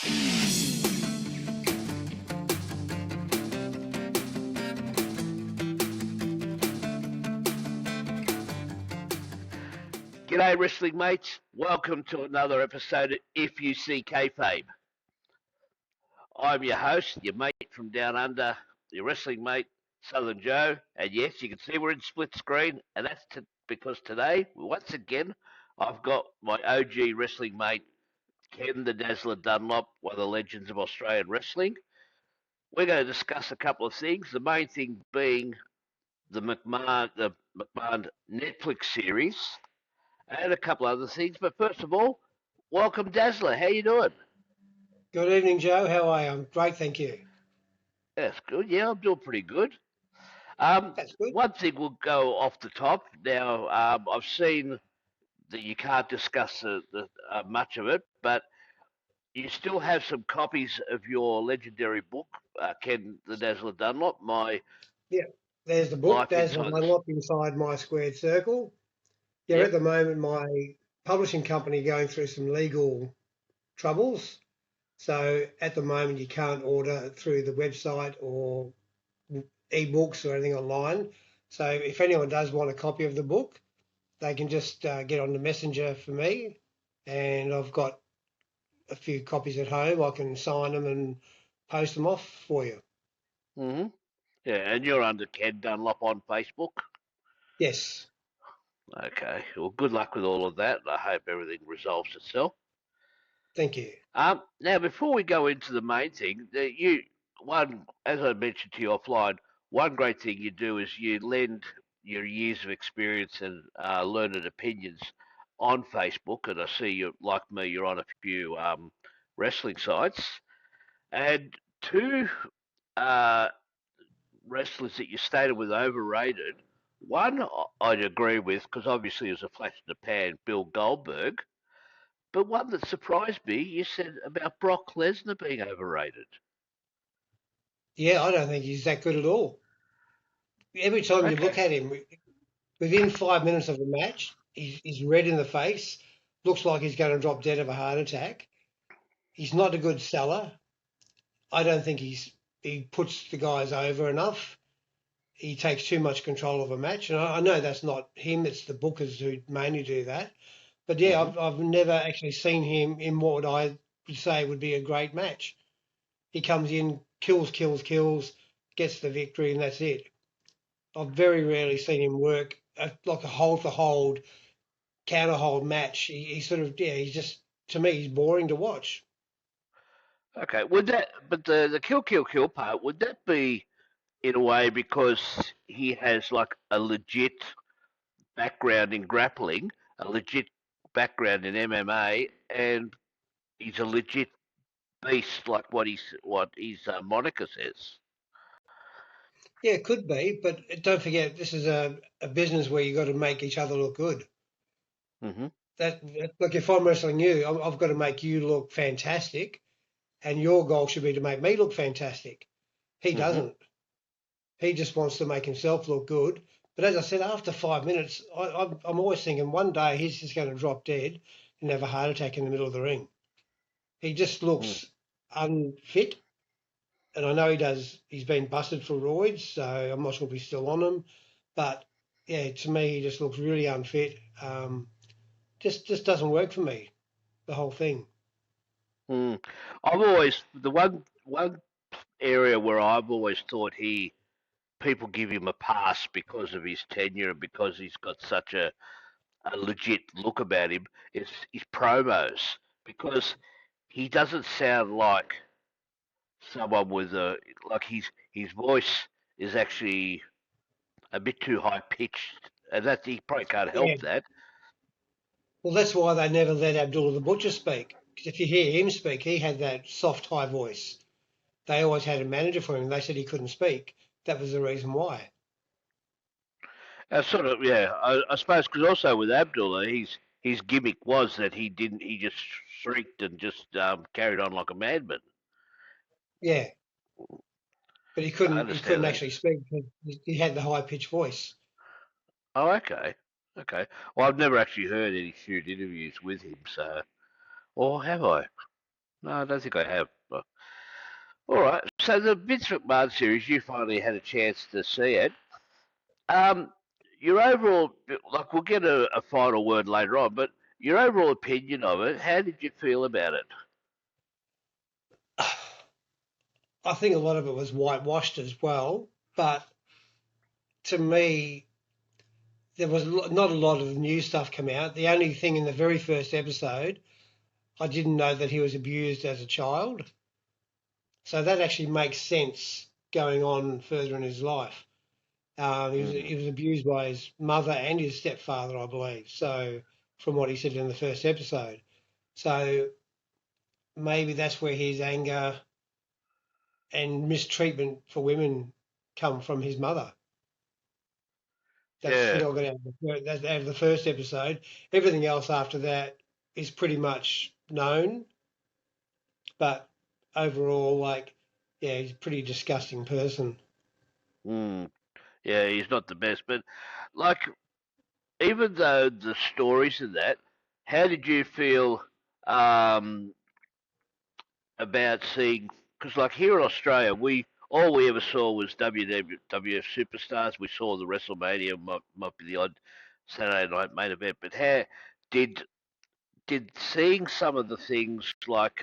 G'day, wrestling mates. Welcome to another episode of If You See Kayfabe. I'm your host, your mate from down under, your wrestling mate, Southern Joe. And yes, you can see we're in split screen, and that's because today, once again, I've got my OG wrestling mate, Ken The Dazzler Dunlop, one of the legends of Australian wrestling. We're going to discuss a couple of things, the main thing being the McMahon Netflix series, and a couple other things. But first of all, welcome, Dazzler. How you doing? Good evening, Joe. How are you? I'm great, thank you. That's good. Yeah, I'm doing pretty good. That's good. One thing we'll go off the top. Now, I've seen that you can't discuss much of it, but you still have some copies of your legendary book, Ken The Dazzler Dunlop, Yeah, there's the book, Life Dazzler Inside Dunlop Inside My Squared Circle. Yeah, Yep. At the moment, my publishing company going through some legal troubles. So at the moment, you can't order through the website or ebooks or anything online. So if anyone does want a copy of the book, they can just get on the messenger for me. And I've got a few copies at home. I can sign them and post them off for you. Mm-hmm. Yeah, and you're under Ken Dunlop on Facebook. Yes. Okay. Well, good luck with all of that. I hope everything resolves itself. Thank you. Now, before we go into the main thing, as I mentioned to you offline, one great thing you do is you lend your years of experience and learned opinions on Facebook, and I see you, like me, you're on a few wrestling sites, and two uh, wrestlers that you stated were overrated. One I'd agree with because obviously it was a flash in the pan, Bill Goldberg. But one that surprised me, you said about Brock Lesnar being overrated. Yeah, I don't think he's that good at all. Every time you look Okay. at him, within 5 minutes of the match, he's red in the face, looks like he's going to drop dead of a heart attack. He's not a good seller. I don't think he puts the guys over enough. He takes too much control of a match, and I know that's not him. It's the bookers who mainly do that. But yeah, Mm-hmm. I've never actually seen him in what I would say would be a great match. He comes in, kills, gets the victory, and that's it. I've very rarely seen him work like a hold for hold, counter hold match. He sort of, yeah, he's just, to me, he's boring to watch. Okay. But the kill part, would that be in a way because he has like a legit background in grappling, a legit background in MMA, and he's a legit beast like what his moniker says? Yeah, it could be, but don't forget, this is a business where you got to make each other look good. Mm-hmm. Look, if I'm wrestling you, I've got to make you look fantastic, and your goal should be to make me look fantastic. He Mm-hmm. doesn't. He just wants to make himself look good. But as I said, after 5 minutes, I'm always thinking one day he's just going to drop dead and have a heart attack in the middle of the ring. He just looks unfit, and I know he does. He's been busted for roids, so I'm not sure if he's still on them. But yeah, to me, he just looks really unfit. Just doesn't work for me. The whole thing. Mm. I've always the one area where I've always thought people give him a pass because of his tenure and because he's got such a legit look about him is his promos because he doesn't sound like someone with a like his voice is actually a bit too high pitched and that he probably can't Yeah. help that. Well, that's why they never let Abdullah the Butcher speak. Because if you hear him speak, he had that soft, high voice. They always had a manager for him. And they said he couldn't speak. That was the reason why. Sort of, yeah. I suppose because also with Abdullah, his gimmick was that he just shrieked and just carried on like a madman. Yeah, but he I couldn't. He understand couldn't that. actually speak because he had the high pitched voice. Oh, okay, okay. Well, I've never actually heard any shoot interviews with him, so or have I? No, I don't think I have. But, all right. So the Vince McMahon series, you finally had a chance to see it. Um, your overall, like, we'll get a final word later on, but your overall opinion of it, how did you feel about it? I think a lot of it was whitewashed as well, but to me, there was not a lot of new stuff come out. The only thing in the very first episode, I didn't know that he was abused as a child. So that actually makes sense going on further in his life. Mm. He was abused by his mother and his stepfather, I believe. So from what he said in the first episode. So maybe that's where his anger and mistreatment for women come from his mother. That's what Yeah. I got out of the first episode. Everything else after that is pretty much known, but overall, like, yeah, he's a pretty disgusting person. Mm. Yeah, he's not the best, but like, even though the stories of that, how did you feel um, about seeing? Because like here in Australia, we all we ever saw was WWF superstars. We saw the WrestleMania, might be the odd Saturday night main event, but how did did seeing some of the things like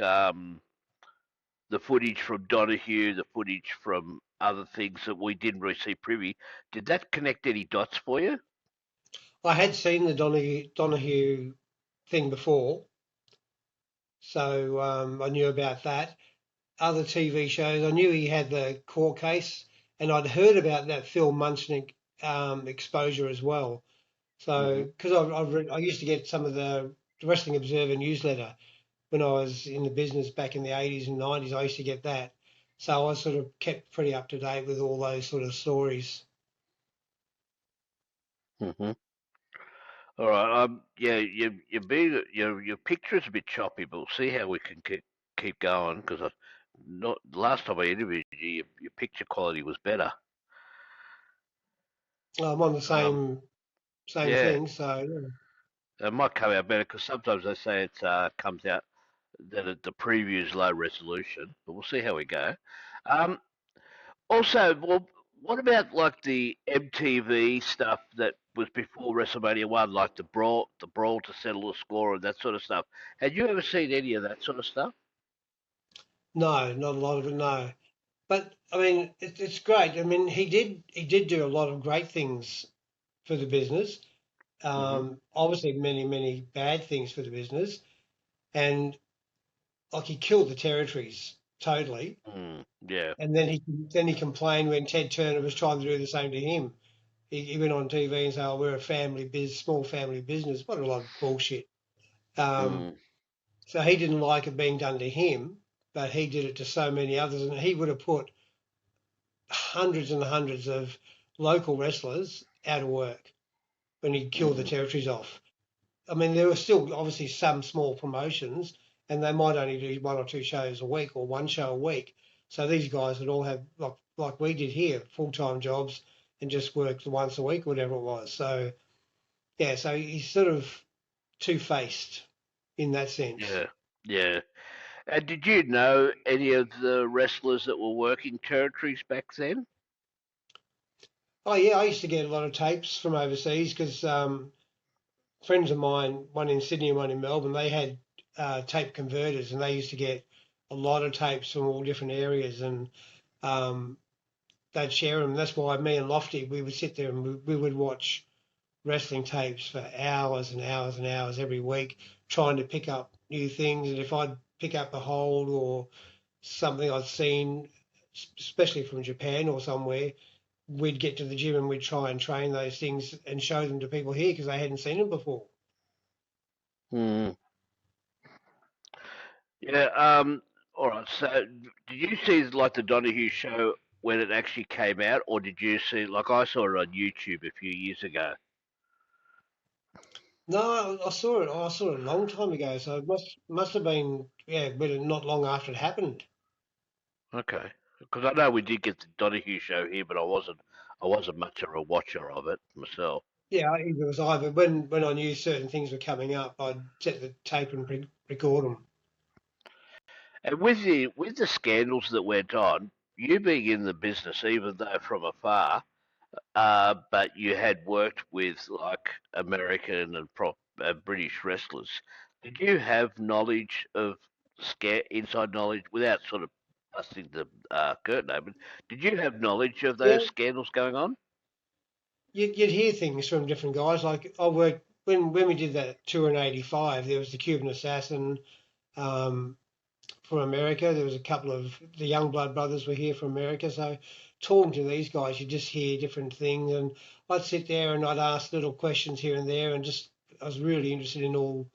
the footage from Donahue, the footage from other things that we didn't really see privy, did that connect any dots for you? I had seen the Donahue thing before, so I knew about that. Other TV shows, I knew he had the court case, and I'd heard about that Phil Munchnick exposure as well. So, Hmm. because I used to get some of the Wrestling Observer newsletter when I was in the business back in the 80s and 90s, I used to get that. So I sort of kept pretty up to date with all those sort of stories. Hmm. All right. Yeah, your picture is a bit choppy, but we'll see how we can keep going because I not last time I interviewed you, your picture quality was better. I'm on the Um, same yeah, thing, so yeah. it might come out better because sometimes they say it comes out that the preview is low resolution, but we'll see how we go. Um, Also, well, what about like the MTV stuff that was before WrestleMania one, like the brawl to settle the score and that sort of stuff? Had you ever seen any of that sort of stuff? No, not a lot of it, no. But I mean, it's great. I mean, he did do a lot of great things for the business. Hmm. Obviously, many bad things for the business, and like he killed the territories totally. Mm, yeah. And then he complained when Ted Turner was trying to do the same to him. He went on TV and said, "Oh, we're a small family business." What a lot of bullshit. Um, Mm, so he didn't like it being done to him, but he did it to so many others, and he would have put hundreds and hundreds of local wrestlers out of work when he killed the mm, territories off. I mean, there were still obviously some small promotions, and they might only do one or two shows a week or one show a week. So these guys would all have like we did here, full time jobs, and just worked once a week, or whatever it was. So yeah, so he's sort of two faced in that sense. yeah. Yeah. And did you know any of the wrestlers that were working territories back then? Oh yeah, I used to get a lot of tapes from overseas because friends of mine, one in Sydney and one in Melbourne, they had tape converters, and they used to get a lot of tapes from all different areas, and um, they'd share them. That's why me and Lofty, we would sit there and we would watch wrestling tapes for hours and hours and hours every week, trying to pick up new things. And if I'd pick up a hold or something I'd seen, especially from Japan or somewhere, we'd get to the gym and we'd try and train those things and show them to people here because they hadn't seen them before. Mm, yeah. All right. So, did you see like the Donahue show when it actually came out, or did you see like I saw it on YouTube a few years ago? No, I saw it. I saw it a long time ago, so it must have been yeah, but not long after it happened. Okay, because I know we did get the Donahue show here, but I wasn't much of a watcher of it myself. Yeah, either was I. But when I knew certain things were coming up, I'd set the tape and record them. And with the scandals that went on, you being in the business, even though from afar, but you had worked with like American and British wrestlers. Did you have knowledge of inside knowledge without sort of busting the curtain open? Did you have knowledge of Yeah, those scandals going on? you'd hear things from different guys. Like I worked when we did that tour in '85. There was the Cuban Assassin um, from America. There was a couple of the Youngblood brothers were here from America. So talking to these guys, you just hear different things, and I'd sit there and I'd ask little questions here and there, and just I was really interested in all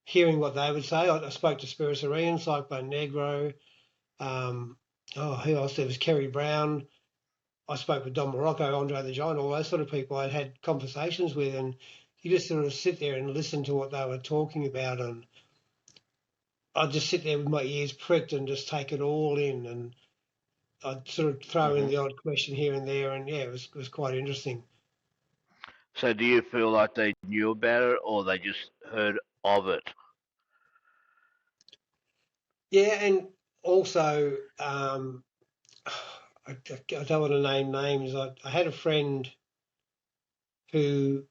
hearing what they would say. I spoke to Spirituarians, Cyclone Negro. Um, who else? There was Kerry Brown. I spoke with Don Morocco, Andre the Giant, all those sort of people I'd had conversations with, and you just sort of sit there and listen to what they were talking about, and I'd just sit there with my ears pricked and just take it all in, and I'd sort of throw in Hmm. the odd question here and there, and yeah, it was quite interesting. So do you feel like they knew about it or they just heard of it? Yeah, and also I don't want to name names. I had a friend who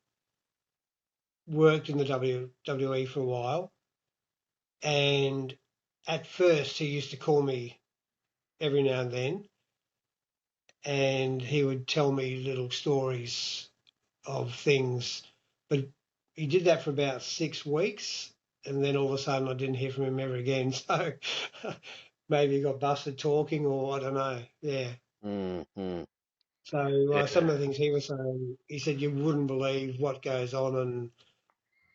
worked in the WWE for a while, and at first he used to call me every now and he would tell me little stories of things. But he did that for about 6 weeks, and then all of a sudden I didn't hear from him ever again. So maybe he got busted talking, or I don't know. Yeah. Hmm. So some Yeah. of the things he was saying, he said you wouldn't believe what goes on and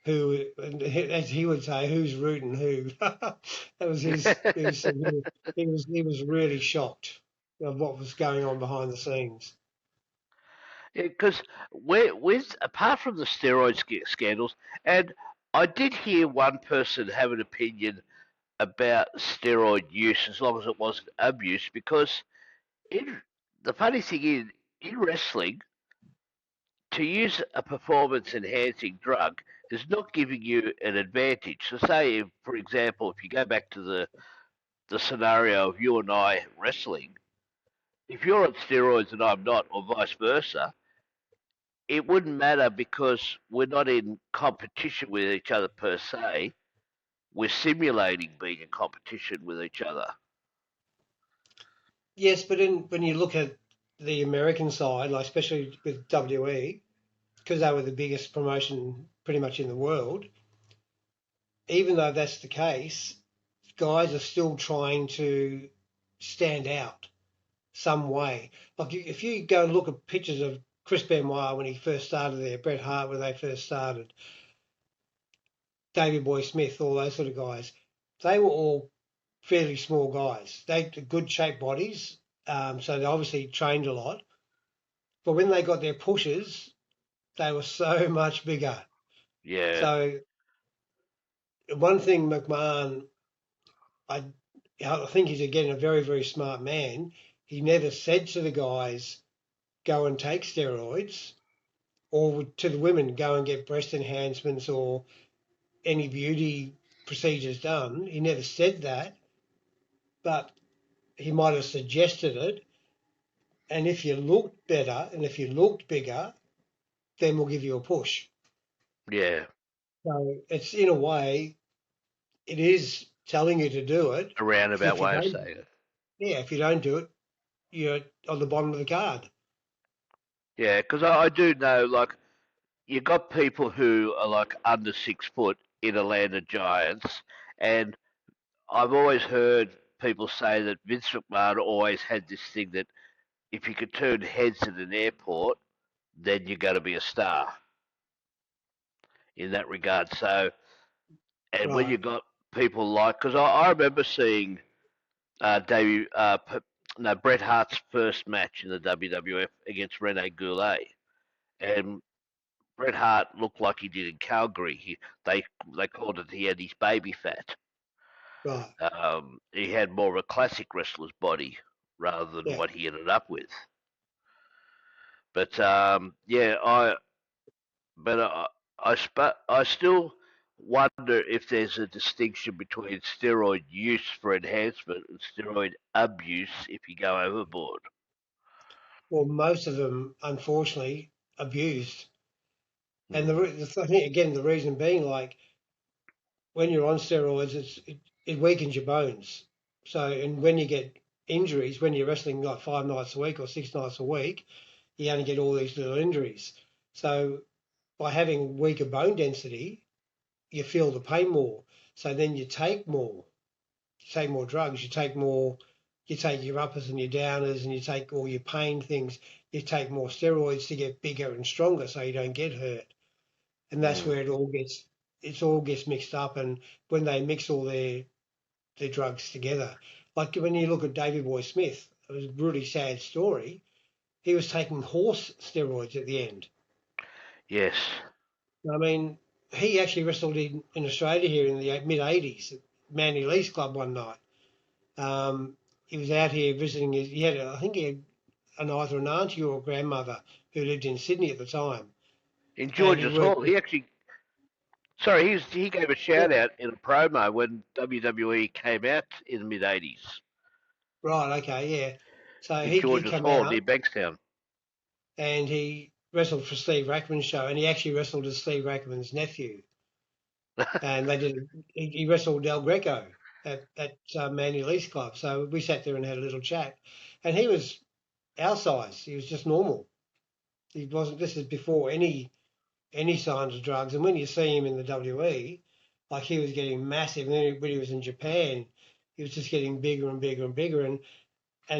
who, and as he would say, who's rooting who. That was his. He was really shocked of what was going on behind the scenes. Because with apart from the steroid scandals, and I did hear one person have an opinion about steroid use as long as it wasn't abuse. Because in the funny thing is, in wrestling, to use a performance enhancing drug is not giving you an advantage. So, say, for example, if you go back to the scenario of you and I wrestling, if you're on steroids and I'm not, or vice versa, it wouldn't matter because we're not in competition with each other per se. We're simulating being in competition with each other. Yes, but when you look at the American side, like especially with WE, because they were the biggest promotion pretty much in the world, even though that's the case, guys are still trying to stand out some way. Like if you go and look at pictures of Chris Benoit when he first started there, Bret Hart when they first started, Davey Boy Smith, all those sort of guys, they were all fairly small guys. They had good shaped bodies, so they obviously trained a lot. But when they got their pushes, they were so much bigger. Yeah. So one thing McMahon, I, I think he's again a very, very smart man. He never said to the guys, go and take steroids, or to the women, go and get breast enhancements or any beauty procedures done. He never said that, but he might have suggested it. And if you looked better and if you looked bigger, then we'll give you a push. Yeah. So it's in a way, it is telling you to do it. A roundabout If you way of don't, saying it. yeah, if you don't do it, you're on the bottom of the card. Yeah, because I do know, like, you got people who are like under 6 foot in a land of giants, and I've always heard people say that Vince McMahon always had this thing that if you could turn heads at an airport, then you're going to be a star in that regard. So, and when Right. you got people like, because I remember seeing Davey, no, Bret Hart's first match in the WWF against Rene Goulet, and Bret Hart looked like he did in Calgary. They they called it he had his baby fat. Right. He had more of a classic wrestler's body rather than Yeah. what he ended up with. But yeah, but I still wonder if there's a distinction between steroid use for enhancement and steroid abuse if you go overboard. Well, most of them, unfortunately, abused. And Mm. I think, again, the reason being, like, when you're on steroids, it weakens your bones. So, and when you get injuries, when you're wrestling like 5 nights a week or 6 nights a week, you only get all these little injuries. So, by having weaker bone density, you feel the pain more. So then you take more. You take more drugs. You take your uppers and your downers, and you take all your pain things. You take more steroids to get bigger and stronger, so you don't get hurt. And that's Mm. where it all gets mixed up. And when they mix all their drugs together, like when you look at Davey Boy Smith, it was a really sad story. He was taking horse steroids at the end. Yes. I mean, he actually wrestled in Australia here in the mid '80s at Manly Lee's Club one night. He was out here visiting I think he had either an auntie or a grandmother who lived in Sydney at the time, In and he George's worked. Hall, he gave a Yeah, shout out in a promo when WWE came out in the mid '80s right, okay, yeah. So in he George's come Hall out near Bankstown. and he wrestled for Steve Rackman's show, and he actually wrestled as Steve Rackman's nephew, and he wrestled Del Greco at Manly Lee's Club. So we sat there and had a little chat, and he was our size. He was just normal. He wasn't. This is before any signs of drugs. And when you see him in the WE, like he was getting massive. And then when he was in Japan, he was just getting bigger and bigger and bigger. And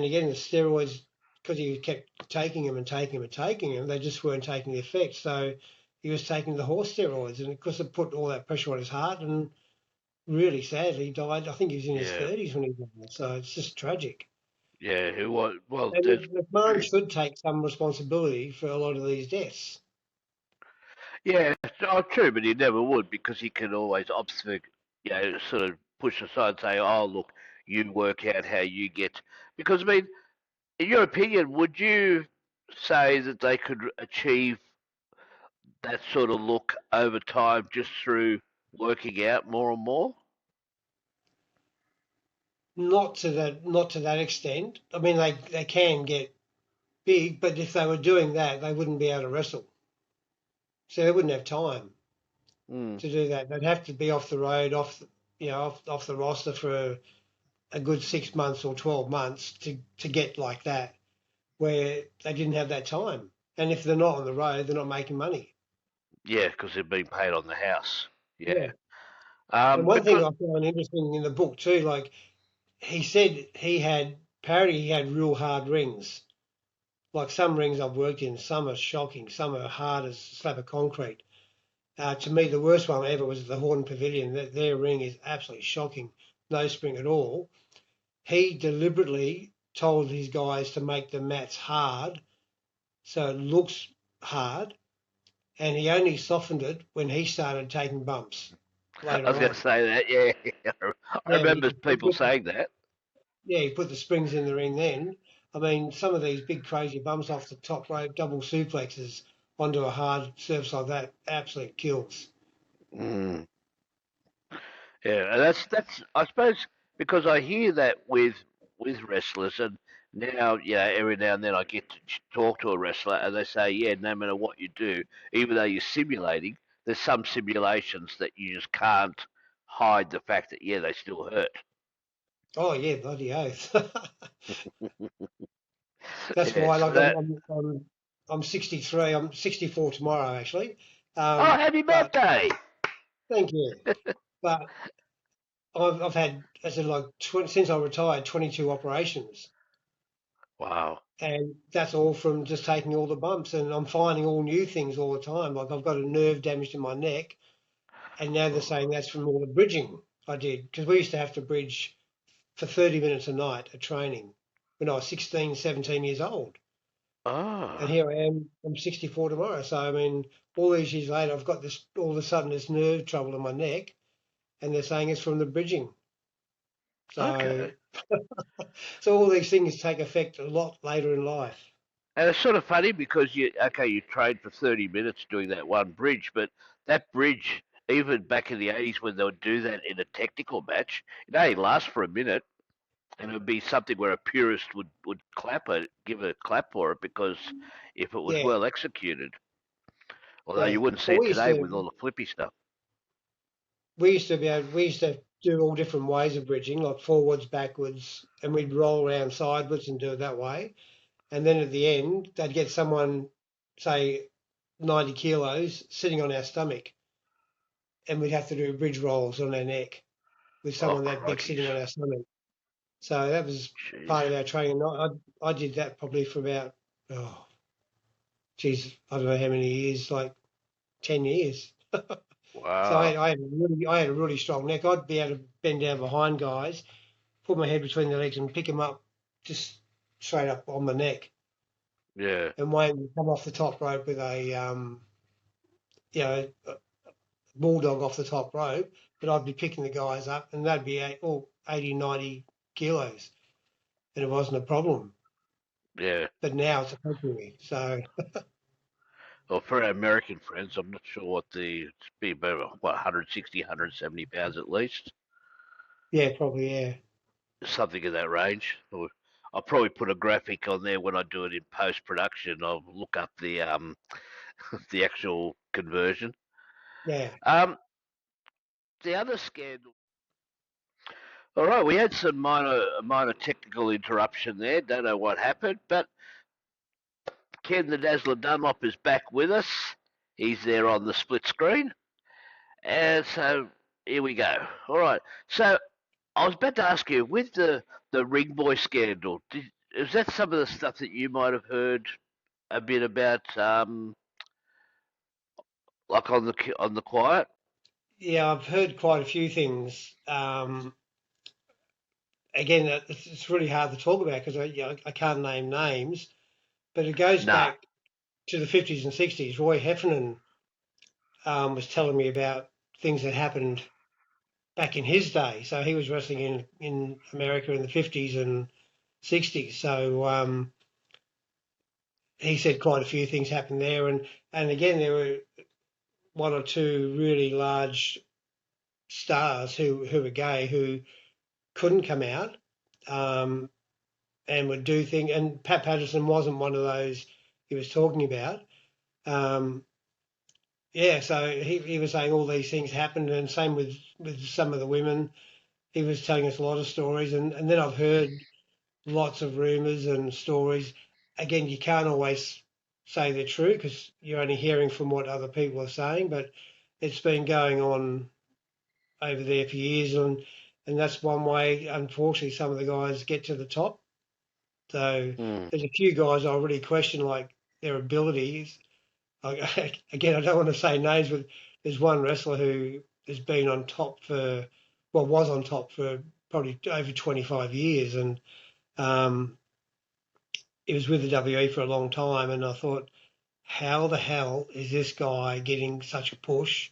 again, the steroids, because he kept taking them and taking them and taking them, they just weren't taking the effect. So he was taking the horse steroids, and of course it put all that pressure on his heart. And really sadly, he died. I think he was in his Yeah, 30s when he died. So it's just tragic. yeah. Who was? Well, And there's McMahon should take some responsibility for a lot of these deaths. yeah, true, but he never would because he can always sort of push aside and say, "Oh, look, you work out how you get." Because I mean, in your opinion, would you say that they could achieve that sort of look over time just through working out more and more? Not to that extent. I mean, they can get big, but if they were doing that, they wouldn't be able to wrestle. So they wouldn't have time Mm. to do that. They'd have to be off the road, off the roster for a good 6 months or 12 months to get like that, where they didn't have that time. And if they're not on the road, they're not making money. Yeah, because they're being paid on the house. Yeah. Yeah. And one thing Because I found interesting in the book too, like he said apparently he had real hard rings. Like some rings I've worked in, some are shocking, some are hard as a slab of concrete. To me, the worst one ever was the Horton Pavilion. Their ring is absolutely shocking, no spring at all. He deliberately told his guys to make the mats hard so it looks hard, and he only softened it when he started taking bumps I later was going to on. say that. Yeah, I Yeah, remember people saying that. he put the springs in the ring then. I mean, some of these big crazy bumps off the top rope, double suplexes onto a hard surface like that, absolute kills. Mm. Yeah, and that's I suppose because I hear that with wrestlers, and now every now and then I get to talk to a wrestler, and they say, yeah, no matter what you do, even though you're simulating, there's some simulations that you just can't hide the fact that they still hurt. Oh yeah, bloody oath. That's Yeah, why, so like, that. I'm 63. I'm 64 tomorrow, actually. Oh, happy But birthday! thank you. But I've had, as I said, like since I retired, 22 operations, Wow. and that's all from just taking all the bumps. And I'm finding all new things all the time. Like I've got a nerve damage in my neck, and now they're saying that's from all the bridging I did because we used to have to bridge for 30 minutes a night at training when I was 16, 17 years old. And Oh, here I am, I'm 64 tomorrow. So, I mean, all these years later, I've got this, all of a sudden, this nerve trouble in my neck, and they're saying it's from the bridging. So, okay. so all these things take effect a lot later in life. And it's sort of funny because you trained for 30 minutes doing that one bridge, but that bridge even back in the 80s when they would do that in a technical match, it only lasts for a minute, and it would be something where a purist would give a clap for it because if it was Yeah, well executed. Although yeah. you wouldn't see Well, it today with all the flippy stuff. we used to do all different ways of bridging, like forwards, backwards, and we'd roll around sideways and do it that way. And then at the end, they'd get someone, say, 90 kilos, sitting on our stomach, and we'd have to do bridge rolls on our neck with Oh, someone that big crikeys. sitting on our stomach. So that was Jeez. part of our training. I did that probably for about, oh, geez, I don't know how many years, like 10 years. So Wow. I had a really strong neck. I'd be able to bend down behind guys, put my head between their legs and pick them up just straight up on my neck. Yeah. And Wayne would come off the top rope with a bulldog off the top rope, but I'd be picking the guys up and they'd be 80, 90 kilos and it wasn't a problem. Yeah. But now it's affecting me. So, Well, for our American friends, I'm not sure what it's be about, what, 160, 170 pounds at least. yeah, probably, yeah. Something in that range. I'll probably put a graphic on there when I do it in post production. I'll look up the the actual conversion. Yeah. Um, the other scandal. All right, we had some minor technical interruption there. Don't know what happened, but Ken the Dazzler Dunlop is back with us. He's there on the split screen, and so here we go. All right, so I was about to ask you with the Ring Boy scandal. Is that some of the stuff that you might have heard a bit about, like on the quiet? Yeah, I've heard quite a few things. Again, it's really hard to talk about because I can't name names, but it goes Nah. back to the 50s and 60s. Roy Heffernan was telling me about things that happened back in his day. So he was wrestling in America in the 50s and 60s. So he said quite a few things happened there. And again, there were one or two really large stars who were gay who couldn't come out and would do things. And Pat Patterson wasn't one of those he was talking about. Um, yeah, so he was saying all these things happened, and same with some of the women. He was telling us a lot of stories, and then I've heard lots of rumours and stories. Again, you can't always say they're true because you're only hearing from what other people are saying, but it's been going on over there for years, and that's one way. Unfortunately, some of the guys get to the top. So Mm. there's a few guys I really question like their abilities. Again, I don't want to say names, but there's one wrestler who has been on top was on top for probably over 25 years, and um, he was with the WE for a long time. And I thought, how the hell is this guy getting such a push?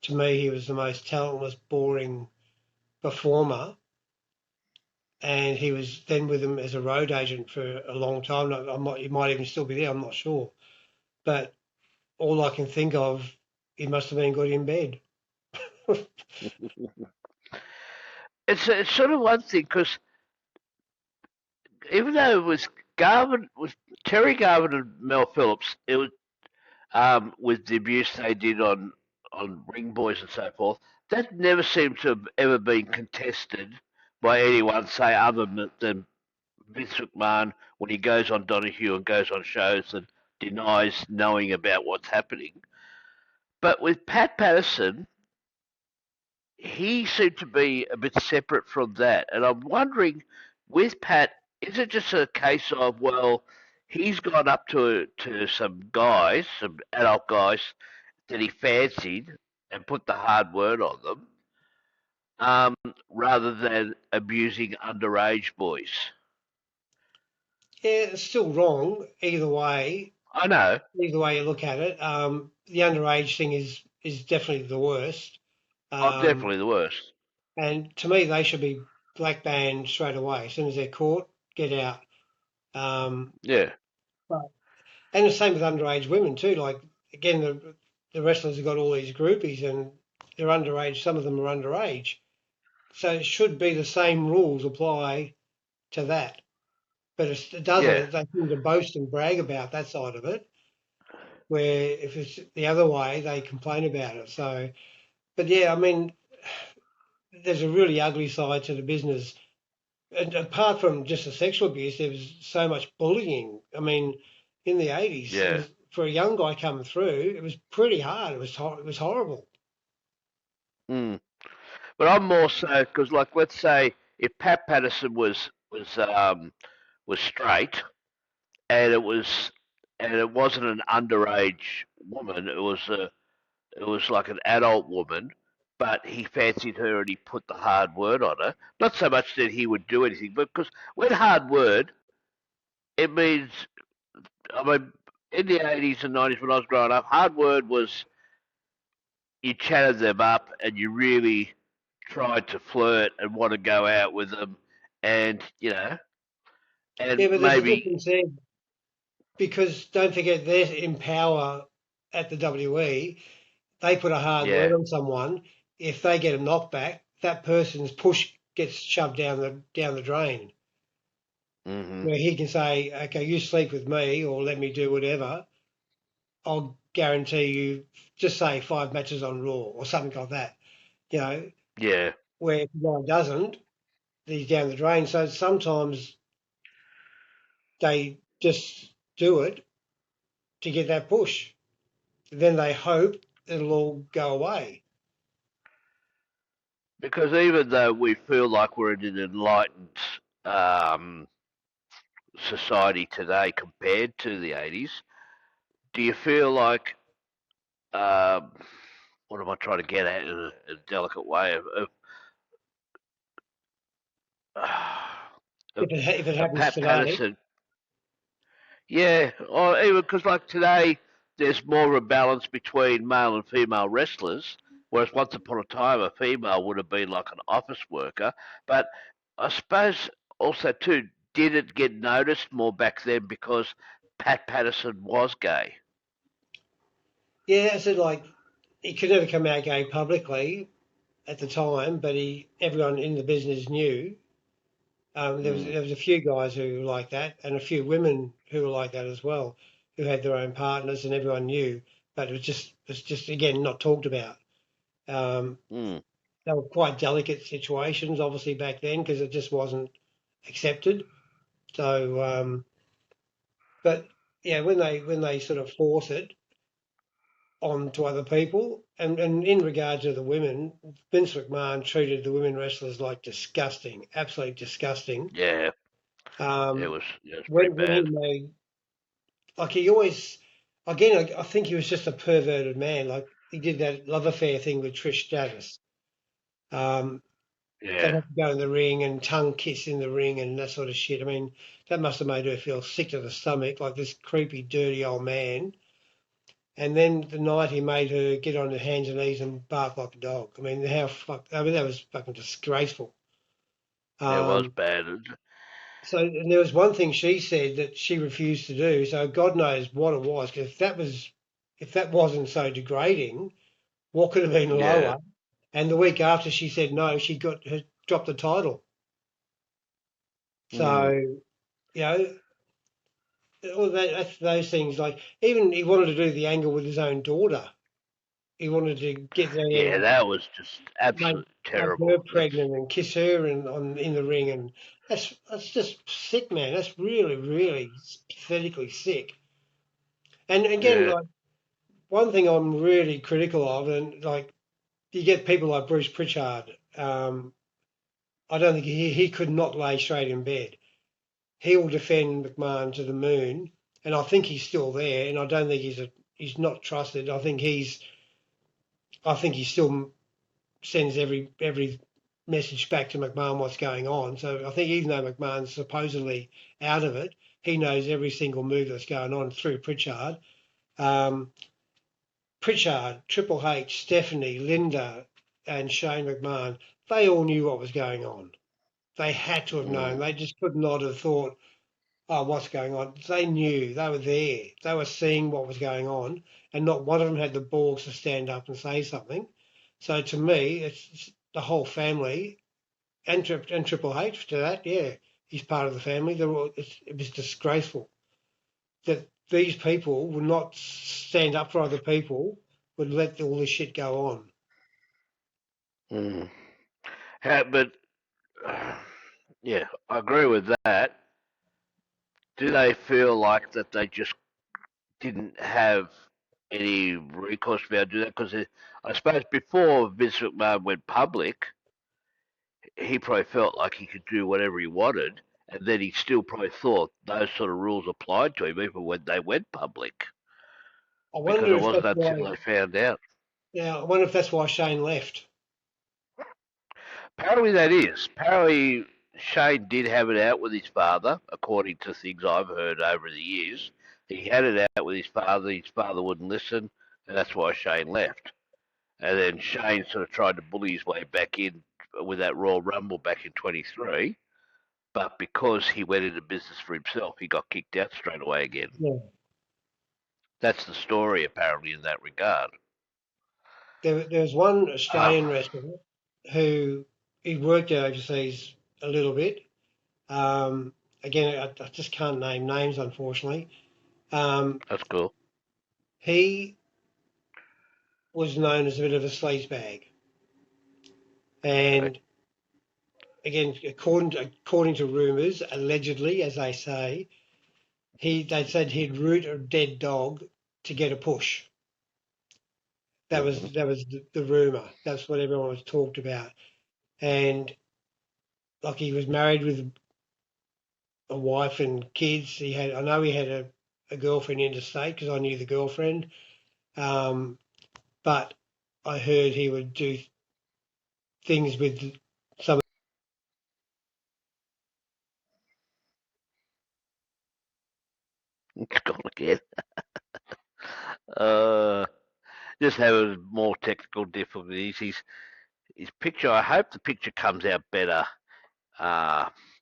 To me, he was the most talentless, boring performer, and he was then with them as a road agent for a long time. He might even still be there. I'm not sure, but all I can think of, he must have been good in bed. It's sort of one thing because even though it was Garvin, with Terry Garvin and Mel Phillips, it was with the abuse they did on ring boys and so forth. That never seemed to have ever been contested by anyone, say, other than Vince McMahon when he goes on Donahue and goes on shows and denies knowing about what's happening. But with Pat Patterson, he seemed to be a bit separate from that. And I'm wondering, with Pat, is it just a case of, well, he's gone up to some guys, some adult guys that he fancied and put the hard word on them, um, rather than abusing underage boys? Yeah, it's still wrong either way. I know. Either way you look at it, the underage thing is definitely the worst. I'm Um, definitely the worst. and to me, they should be black banned straight away. As soon as they're caught, get out. Um, Yeah. but, and the same with underage women too. Like again, the wrestlers have got all these groupies, and they're underage. Some of them are underage. So it should be the same rules apply to that. But it Yeah. doesn't. They seem to boast and brag about that side of it, where if it's the other way, they complain about it. So, but yeah, I mean, there's a really ugly side to the business. And apart from just the sexual abuse, there was so much bullying. I mean, in the 80s, it Yeah. was, for a young guy coming through, it was pretty hard. It was horrible. Mm. But I'm more so because, like, let's say if Pat Patterson was straight, and it wasn't an underage woman, it was like an adult woman, but he fancied her and he put the hard word on her. Not so much that he would do anything, but because when hard word, it means, I mean, in the 80s and 90s when I was growing up, hard word was you chatted them up and you really tried to flirt and want to go out with them, and Yeah, and but there's a maybe difference there because don't forget they're in power at the WE. They put a hard word yeah. on someone. If they get a knockback, that person's push gets shoved down the drain. Mhm. Where he can say, "Okay, you sleep with me, or let me do whatever. I'll guarantee you, just say 5 matches on Raw or something like that." You know, Yeah. where if the guy doesn't, he's down the drain. So sometimes they just do it to get that push. Then they hope it'll all go away. Because even though we feel like we're in an enlightened um, society today compared to the 80s, do you feel like, um, what am I trying to get at in a delicate way? Of, If it of happens Pat today, Patterson? Yeah, or even because like today, there's more of a balance between male and female wrestlers, whereas once upon a time, a female would have been like an office worker. But I suppose also too, did it get noticed more back then because Pat Patterson was gay? yeah, so like he could never come out gay publicly at the time, but everyone in the business knew. Mm, There was a few guys who were like that, and a few women who were like that as well, who had their own partners, and everyone knew. But it's just again not talked about. Um, mm, they were quite delicate situations, obviously back then, because it just wasn't accepted. So, but yeah, when they sort of force it on to other people, and in regard to the women, Vince McMahon treated the women wrestlers like disgusting, absolutely disgusting. yeah, Um, it was pretty when he bad. made like he always again I think he was just a perverted man. Like he did that love affair thing with Trish Stratus. Um, they'd Yeah, have to go in the ring and tongue kiss in the ring and that sort of shit. I mean, that must have made her feel sick to the stomach, like this creepy, dirty old man. And then the night he made her get on her hands and knees and bark like a dog. I mean, I mean, that was fucking disgraceful. it was Um, bad. so, and there was one thing she said that she refused to do. So God knows what it was. 'Cause if that wasn't so degrading, what could have been Yeah, lower? And the week after she said no, she got her dropped the title. So, mm, you know, that's those things. Like even he wanted to do the angle with his own daughter. He wanted to get there yeah, and that was just make absolutely make her terrible. That's pregnant and kiss her in the ring, and that's just sick, man. That's really pathetically sick. And again, yeah, like one thing I'm really critical of, and like you get people like Bruce Pritchard. I don't think he could not lay straight in bed. He will defend McMahon to the moon, and I think he's still there. And I don't think he's not trusted. I think he still sends every message back to McMahon what's going on. So I think even though McMahon's supposedly out of it, he knows every single move that's going on through Pritchard. Um, Pritchard, Triple H, Stephanie, Linda, and Shane McMahon, they all knew what was going on. They had to have known. mm, They just could not have thought, oh, what's going on? They knew. They were there. They were seeing what was going on, and not one of them had the balls to stand up and say something. So to me, it's the whole family and Triple H to that. Yeah, he's part of the family. It was disgraceful that these people would not stand up for other people, would let all this shit go on. Mm. But yeah, I agree with that. Do they feel like that they just didn't have any recourse to be able to do that? Because I suppose before Vince McMahon went public, he probably felt like he could do whatever he wanted, and then he still probably thought those sort of rules applied to him even when they went public, I because wonder it if wasn't that's until why. they found out. Yeah, I wonder if that's why Shane left. Apparently that is. Apparently Shane did have it out with his father, according to things I've heard over the years. He had it out with his father wouldn't listen, and that's why Shane left. And then Shane sort of tried to bully his way back in with that Royal Rumble back in 23, but because he went into business for himself, he got kicked out straight away again. Yeah. That's the story, apparently, in that regard. There was one Australian Um, wrestler who he worked overseas a little bit. Again, I just can't name names, unfortunately. Um, that's cool. he was known as a bit of a sleazebag, Okay. and again, according to rumours, allegedly, as they say, they said he'd root a dead dog to get a push. Hmm. That was the rumour. That's what everyone was talked about. And like he was married with a wife and kids. I know he had a girlfriend interstate because I knew the girlfriend. Um, but I heard he would do things with some. It's gone again. Uh, just having more technical difficulties. His picture. I hope the picture comes out better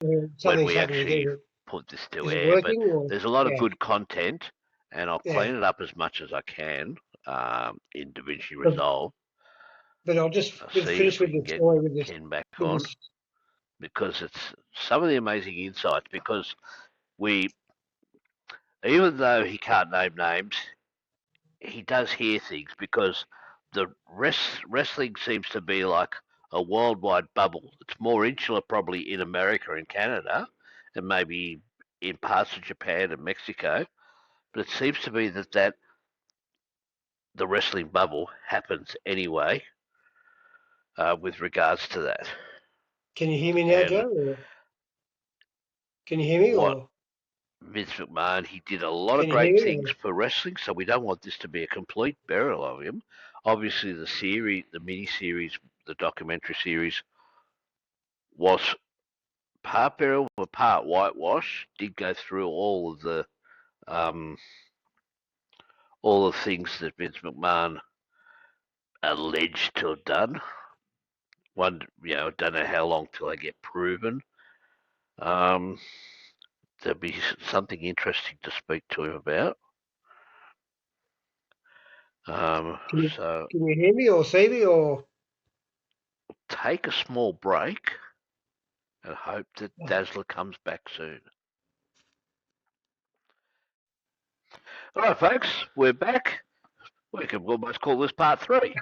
when Something's we happening actually again. put this to Is it air. But working? Or there's a lot of yeah, good content, and I'll yeah. clean it up as much as I can in DaVinci But, Resolve. but I'll just I'll see finish if we with can the get story Ken back with on, this. because it's some of the amazing insights. Because we, even though he can't name names, he does hear things, because the wrestling seems to be like a worldwide bubble. It's more insular probably in America and Canada, and maybe in parts of Japan and Mexico. But it seems to be that the wrestling bubble happens anyway, with regards to that. Can you hear me now, And Joe? Or can you hear me? what Or Vince McMahon, he did a lot of can you hear great me? things for wrestling, so we don't want this to be a complete burial of him. Obviously, the series, the mini series, the documentary series was part burial, but part whitewash. Did go through um, all the things that Vince McMahon alleged to have done. One, don't know how long till they get proven. Um, there'll be something interesting to speak to him about. Um, Can you so can you hear me or see me or? take a small break and hope that Oh. Dazzler comes back soon. All right, folks, we're back. We can almost call this part three.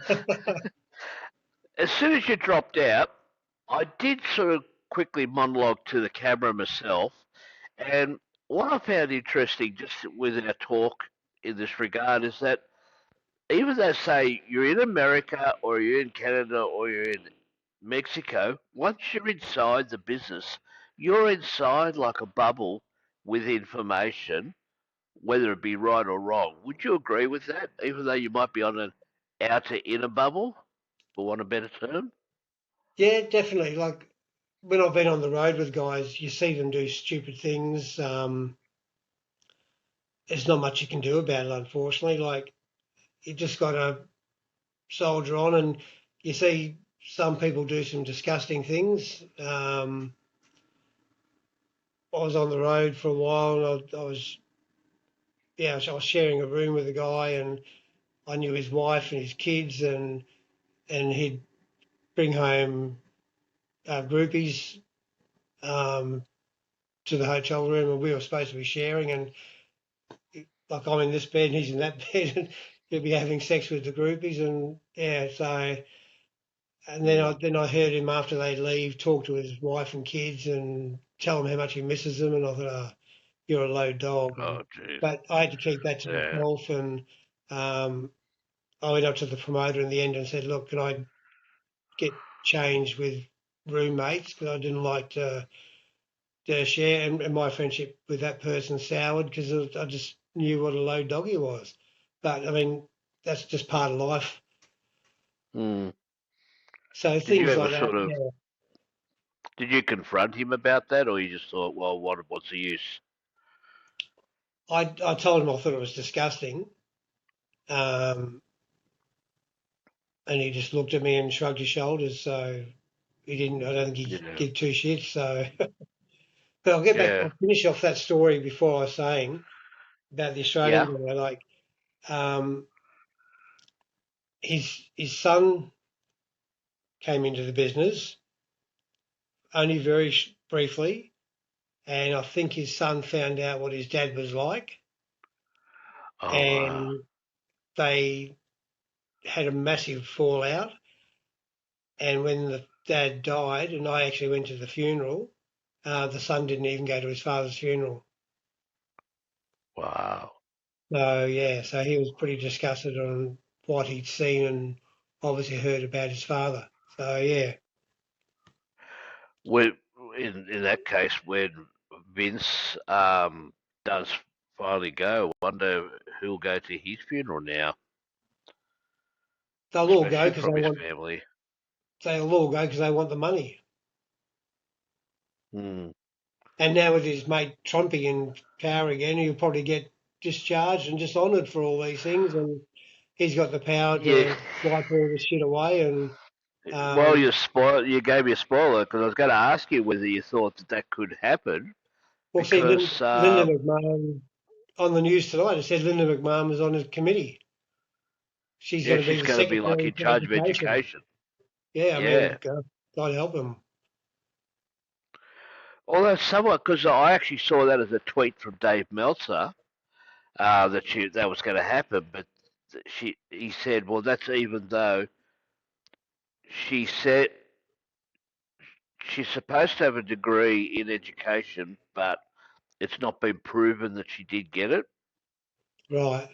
As soon as you dropped out, I did sort of quickly monologue to the camera myself, and what I found interesting just with our talk in this regard is that even though, say, you're in America or you're in Canada or you're in Mexico, once you're inside the business, you're inside like a bubble with information, whether it be right or wrong. Would you agree with that? Even though you might be on an outer inner bubble, for want of a better term? Yeah, definitely. Like when I've been on the road with guys, you see them do stupid things. There's not much you can do about it, unfortunately. Like you just got to soldier on, and you see some people do some disgusting things. I was on the road for a while, and I was I was sharing a room with a guy, and I knew his wife and his kids, and and he'd bring home groupies to the hotel room, and we were supposed to be sharing. And like I'm in this bed, and he's in that bed, and he'd be having sex with the groupies, and yeah. So, and then I heard him after they leave talk to his wife and kids and tell them how much he misses them, and I thought, oh, you're a low dog. Oh, jeez. But I had to keep that to Yeah. myself, and I went up to the promoter in the end and said, look, can I get changed with roommates, because I didn't like to share, and my friendship with that person soured because I just knew what a low dog he was. But I mean, that's just part of life. Mm. So Did you things ever like that, sort of yeah. did you confront him about that, or you just thought, well, what's the use? I told him I thought it was disgusting, um, and he just looked at me and shrugged his shoulders. So he didn't. I don't think he Yeah. gave two shits. So, but I'll get back. Yeah. I'll finish off that story before I was saying about the Australian Yeah. guy. Like, um, his son came into the business only very briefly, and I think his son found out what his dad was like, Oh wow. and they had a massive fallout. And when the dad died, and I actually went to the funeral, the son didn't even go to his father's funeral. Wow. So yeah, so he was pretty disgusted on what he'd seen and obviously heard about his father. So yeah, When, in that case, when Vince does finally go, I wonder who'll go to his funeral now, they'll all go especially because from his family. they'll all go because they want the money. Hmm. And now with his mate Trumpy in power again, he'll probably get discharged and dishonoured for all these things. And he's got the power Yeah. to wipe all this shit away. And Well, um, you gave me a spoiler because I was going to ask you whether you thought that that could happen we'll see because Linda McMahon on the news tonight. It said Linda McMahon was on his committee. She's yeah, going to be she's the going to be like secretary in for charge of education. education. Yeah, I Yeah. mean, God help him. Although somewhat, because I actually saw that as a tweet from Dave Meltzer that was going to happen, but he said, well, that's even though she said she's supposed to have a degree in education, but it's not been proven that she did get it. Right.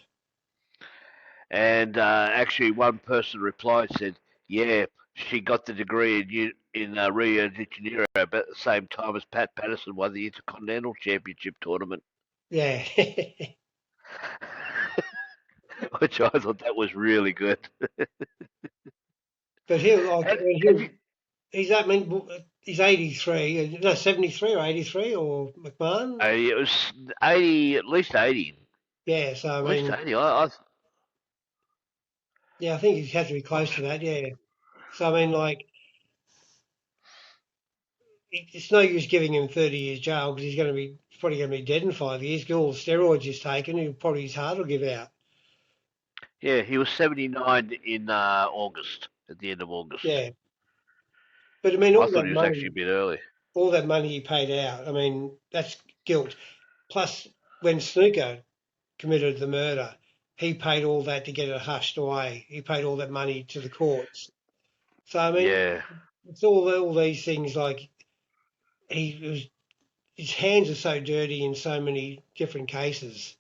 And actually, one person replied said, "Yeah, she got the degree in Rio de Janeiro, but at the same time as Pat Patterson won the Intercontinental Championship tournament." Yeah. Which I thought that was really good. But he'll like Have you? he's I mean he's 83, no 73 or 83 or McMahon. It was 80, at least 80, Yeah, so I at least mean 80. yeah, I think he's had to be I'm close to that. Yeah. So I mean like it's no use giving him 30 years jail because he's probably going to be dead in 5 years. Get all the steroids he's taken, he'll probably his heart will give out. Yeah, he was 79 in August, at the end of August. Yeah. But I mean I thought he was actually a bit early. all that money he paid out. I mean that's guilt. Plus when Snooker committed the murder, he paid all that to get it hushed away. He paid all that money to the courts. So I mean, Yeah. it's all these things. Like he was, his hands are so dirty in so many different cases.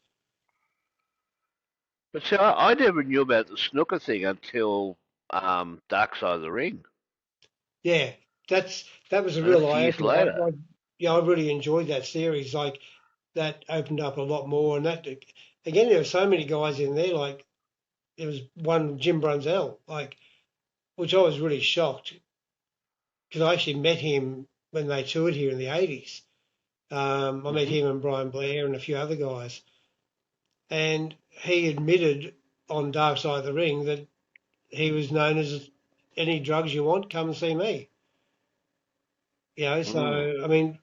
But see, I never knew about the snooker thing until Dark Side of the Ring. Yeah, that was a And real that's eye years opener. later. Yeah, I really enjoyed that series. Like that opened up a lot more. And that again, there were so many guys in there. Like there was one Jim Brunzell, like which I was really shocked because I actually met him when they toured here in the 80s. I met Hmm. him and Brian Blair and a few other guys, and he admitted on Dark Side of the Ring that he was known as any drugs you want, come and see me. You know, so Mm. I mean,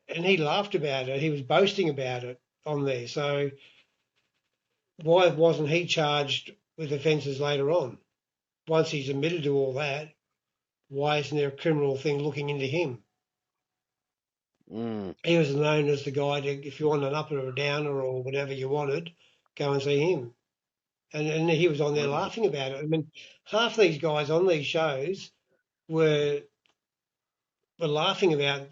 and he laughed about it. He was boasting about it on there. So why wasn't he charged with offences later on? once he's admitted to all that, why isn't there a criminal thing looking into him? Mm. He was known as the guy to, if you want an upper or a downer or whatever you wanted, go and see him. And he was on there Mm. laughing about it. I mean, half these guys on these shows were laughing about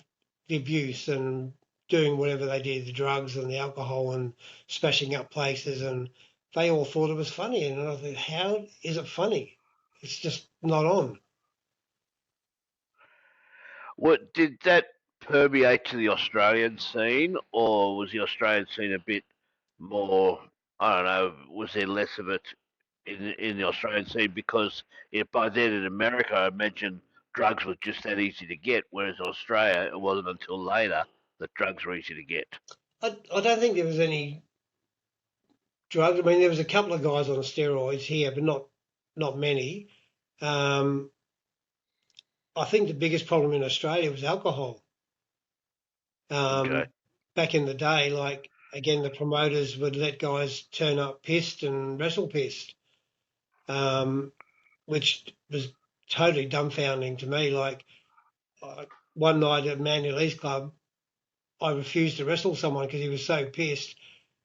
the abuse and doing whatever they did, the drugs and the alcohol and smashing up places, and they all thought it was funny. And I thought, how is it funny? It's just not on. What did that permeate to the Australian scene, or was the Australian scene a bit more? I don't know. Was there less of it in the Australian scene because by then in America, I imagine drugs were just that easy to get, whereas in Australia, it wasn't until later that drugs were easy to get. I don't think there was any drugs. I mean, there was a couple of guys on steroids here, but not many. Um, I think the biggest problem in Australia was alcohol. Okay. Back in the day, like again, the promoters would let guys turn up pissed and wrestle pissed, which was totally dumbfounding to me. Like one night at Man Lee's Club, I refused to wrestle someone because he was so pissed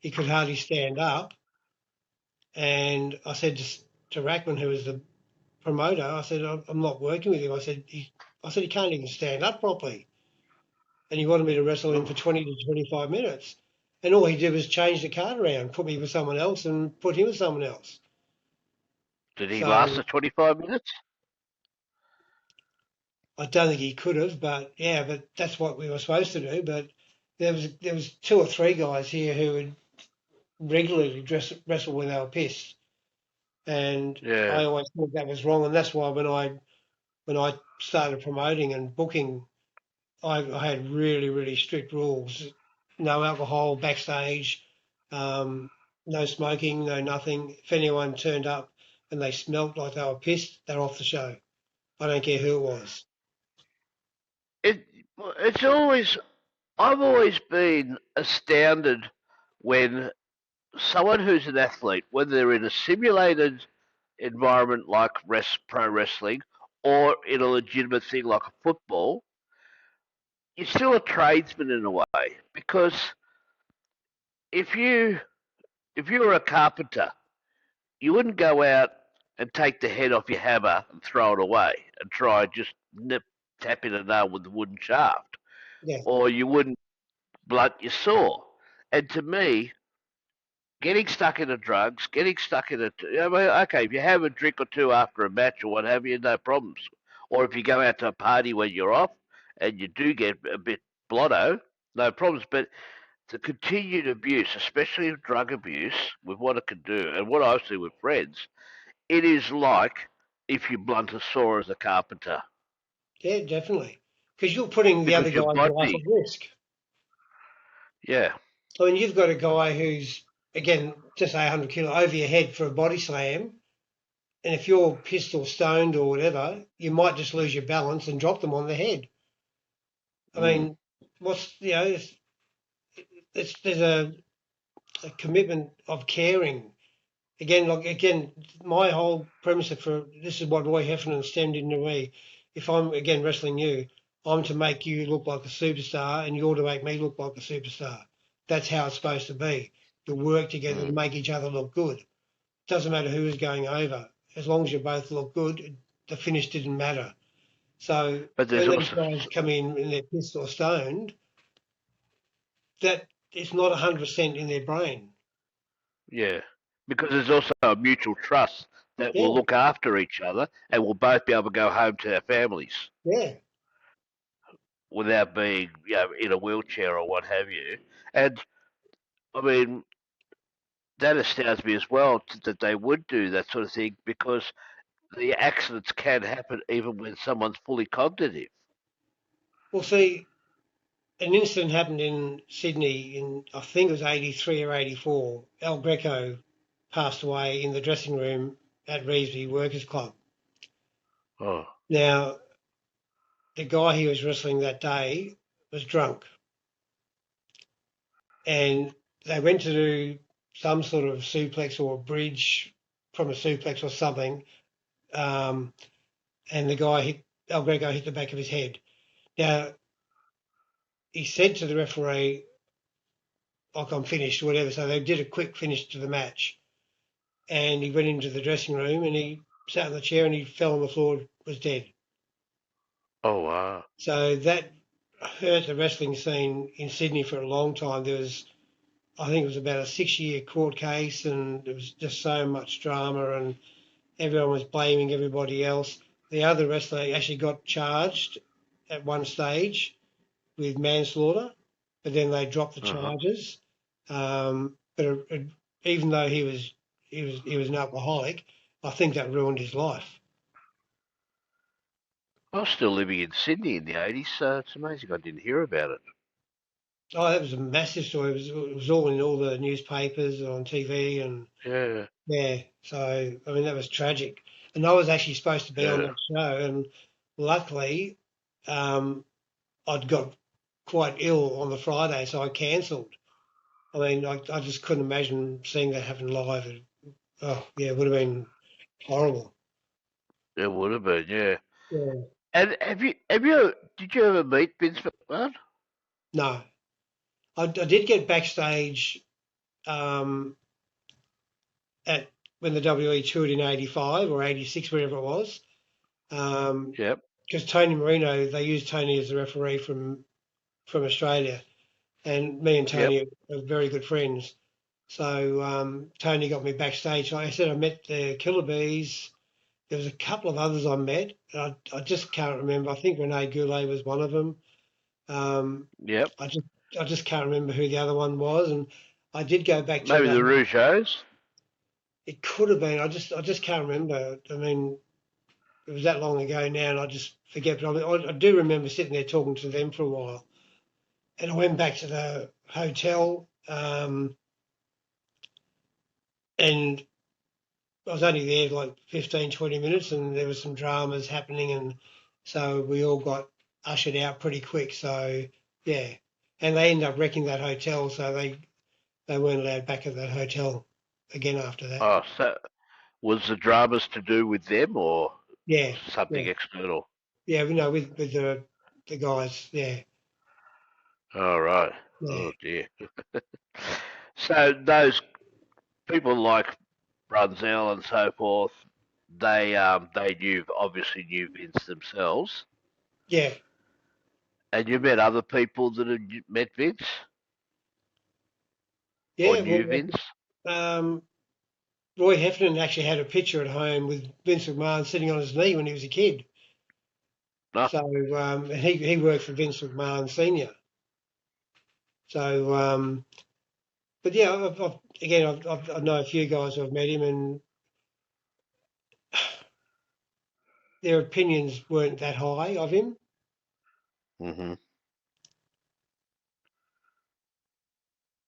he could hardly stand up. And I said to Rackman, who was the promoter, I said, I'm not working with him. I said he can't even stand up properly. And he wanted me to wrestle him for 20 to 25 minutes. And all he did was change the card around, put me with someone else and put him with someone else. Did he last So the 25 minutes? I don't think he could have, but yeah, but that's what we were supposed to do. But there was two or three guys here who would regularly wrestle when they were pissed, and Yeah. I always thought that was wrong. And that's why when I started promoting and booking, I had really strict rules: no alcohol backstage, um, no smoking, no nothing. If anyone turned up and they smelt like they were pissed, they're off the show. I don't care who it was. It it's always I've always been astounded when someone who's an athlete, whether they're in a simulated environment like pro wrestling or in a legitimate thing like a football, you're still a tradesman in a way because if you if you were a carpenter, you wouldn't go out and take the head off your hammer and throw it away and try and just tap in a nail with the wooden shaft, Yeah, or you wouldn't blunt your saw. And to me, getting stuck into drugs, getting stuck in it. I mean, okay, if you have a drink or two after a match or what have you, no problems. Or if you go out to a party when you're off and you do get a bit blotto, no problems. But the continued abuse, especially drug abuse, with what it can do, and what I've seen with friends, it is like if you blunt a saw as a carpenter yeah, definitely. Because you're putting the other because your guy's life at body, risk. yeah, I mean, you've got a guy who's, again, just say 100 kilo over your head for a body slam. And if you're pissed or stoned or whatever, you might just lose your balance and drop them on the head. I mm, mean, there's a commitment of caring. Again, my whole premise for this is what Roy Heffernan stemmed into me. If I'm, again, wrestling you, I'm to make you look like a superstar and you're to make me look like a superstar. That's how it's supposed to be. You work together to mm. make each other look good. Doesn't matter who is going over. As long as you both look good, the finish didn't matter. So But there's when these also, guys come in and they're pissed or stoned, that it's not 100% in their brain. yeah, because there's also a mutual trust that we'll Yeah, look after each other and we'll both be able to go home to our families yeah. without being, in a wheelchair or what have you. And I mean, that astounds me as well that they would do that sort of thing because the accidents can happen even when someone's fully cognitive. Well, see, an incident happened in Sydney in, I think it was 83 or 84. Al Greco passed away in the dressing room at Revesby Workers Club. Oh, Now, the guy he was wrestling that day was drunk, and they went to do some sort of suplex or a bridge from a suplex or something, and the guy hit El Greco hit the back of his head. Now he said to the referee, "Like I'm finished," or whatever. So they did a quick finish to the match, and he went into the dressing room and he sat in the chair and he fell on the floor, was dead. Oh wow. So that hurt the wrestling scene in Sydney for a long time. There was, I think it was about a 6-year court case, and there was just so much drama, and everyone was blaming everybody else. The other wrestler actually got charged at one stage with manslaughter, but then they dropped the Uh-huh. charges. But even though he was an alcoholic, I think that ruined his life. I was still living in Sydney in the 80s, so it's amazing I didn't hear about it. Oh, that was a massive story. It was all in all the newspapers and on TV, and Yeah, yeah. So I mean, that was tragic. And I was actually supposed to be on yeah. that show, and luckily, um, I'd got quite ill on the Friday, so I cancelled. I mean, I just couldn't imagine seeing that happen live. Oh, yeah, it would have been horrible. It would have been, yeah. Yeah. And did you ever meet Vince McMahon? No, I did get backstage um, at when the WE toured in '85 or '86, wherever it was. Yep, Because Tony Marino, they used Tony as the referee from Australia, and me and yep, Tony are very good friends. So Tony got me backstage. Like I said, I met the Killer Bees. There was a couple of others I met. I just can't remember. I think Rene Goulet was one of them. Um, yep. I just I just can't remember who the other one was. And I did go back to Maybe that. the Rougeos? It could have been. I just can't remember. I mean, it was that long ago now, and I just forget. But I do remember sitting there talking to them for a while. And I went back to the hotel, and I was only there like 15, 20 minutes, and there was some dramas happening, and so we all got ushered out pretty quick. So yeah, and they ended up wrecking that hotel, so they weren't allowed back at that hotel again after that. Oh, so was the dramas to do with them or Yeah, something yeah, external? yeah. With the guys, yeah, All right. yeah, Oh dear. So those people like Brunzell and so forth, they obviously knew Vince themselves, yeah, and you met other people that had met Vince or yeah. knew Well, Vince. Roy Heffernan actually had a picture at home with Vince McMahon sitting on his knee when he was a kid. No. So he worked for Vince McMahon Senior. So, but yeah, I know a few guys who have met him, and their opinions weren't that high of him. Hmm.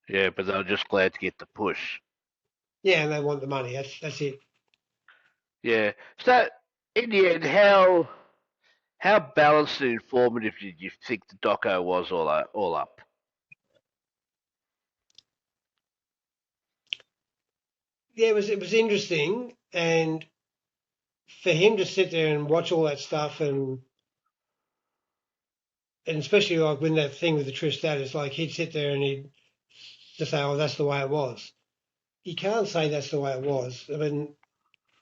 Yeah, but they were just glad to get the push. Yeah, and they want the money. That's it. Yeah. So in the end, how balanced and informative did you think the doco was all up? Yeah, it was interesting, and for him to sit there and watch all that stuff, and especially like when that thing with the Trish Stratus, like he'd sit there and he'd just say, "Oh, that's the way it was." You can't say that's the way it was. I mean,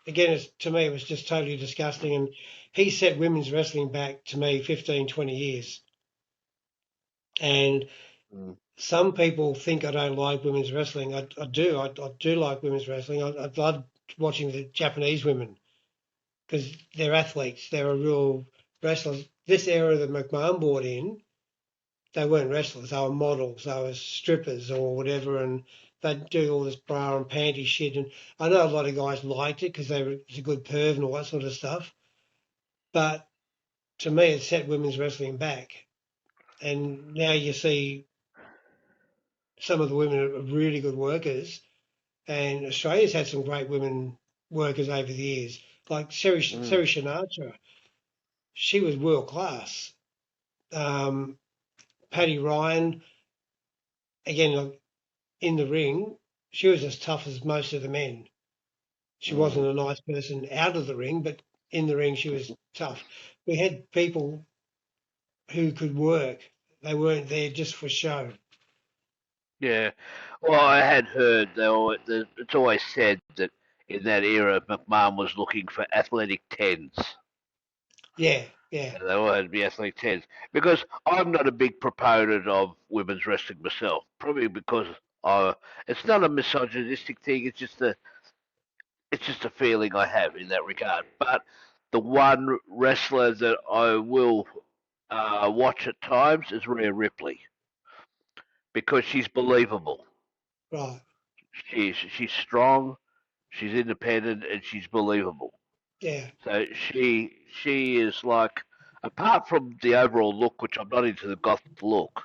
again, to me, it was just totally disgusting. And he set women's wrestling back to me 15, 20 years. And Mm. some people think I don't like women's wrestling. I do. I do like women's wrestling. I love watching the Japanese women because they're athletes. They're a real wrestlers. This era that McMahon brought in, they weren't wrestlers. They were models. They were strippers or whatever. And they'd do all this bra and panty shit. And I know a lot of guys liked it because it's a good perv and all that sort of stuff. But to me, it set women's wrestling back. And now you see some of the women are really good workers. And Australia's had some great women workers over the years, like Mm. Seri Sinatra. She was world class. Um, Paddy Ryan, again, like, in the ring, she was as tough as most of the men. She wasn't Mm. a nice person out of the ring, but in the ring, she was tough. We had people who could work. They weren't there just for show. Yeah. Well, I had heard it's always said that in that era, McMahon was looking for athletic tens. Yeah, yeah, They all had to be athletic tens. Because I'm not a big proponent of women's wrestling myself. Probably because it's not a misogynistic thing. It's just a feeling I have in that regard. But the one wrestler that I will watch at times is Rhea Ripley because she's believable. right. She's strong, she's independent, and she's believable. Yeah, So she is like, apart from the overall look, which I'm not into the goth look,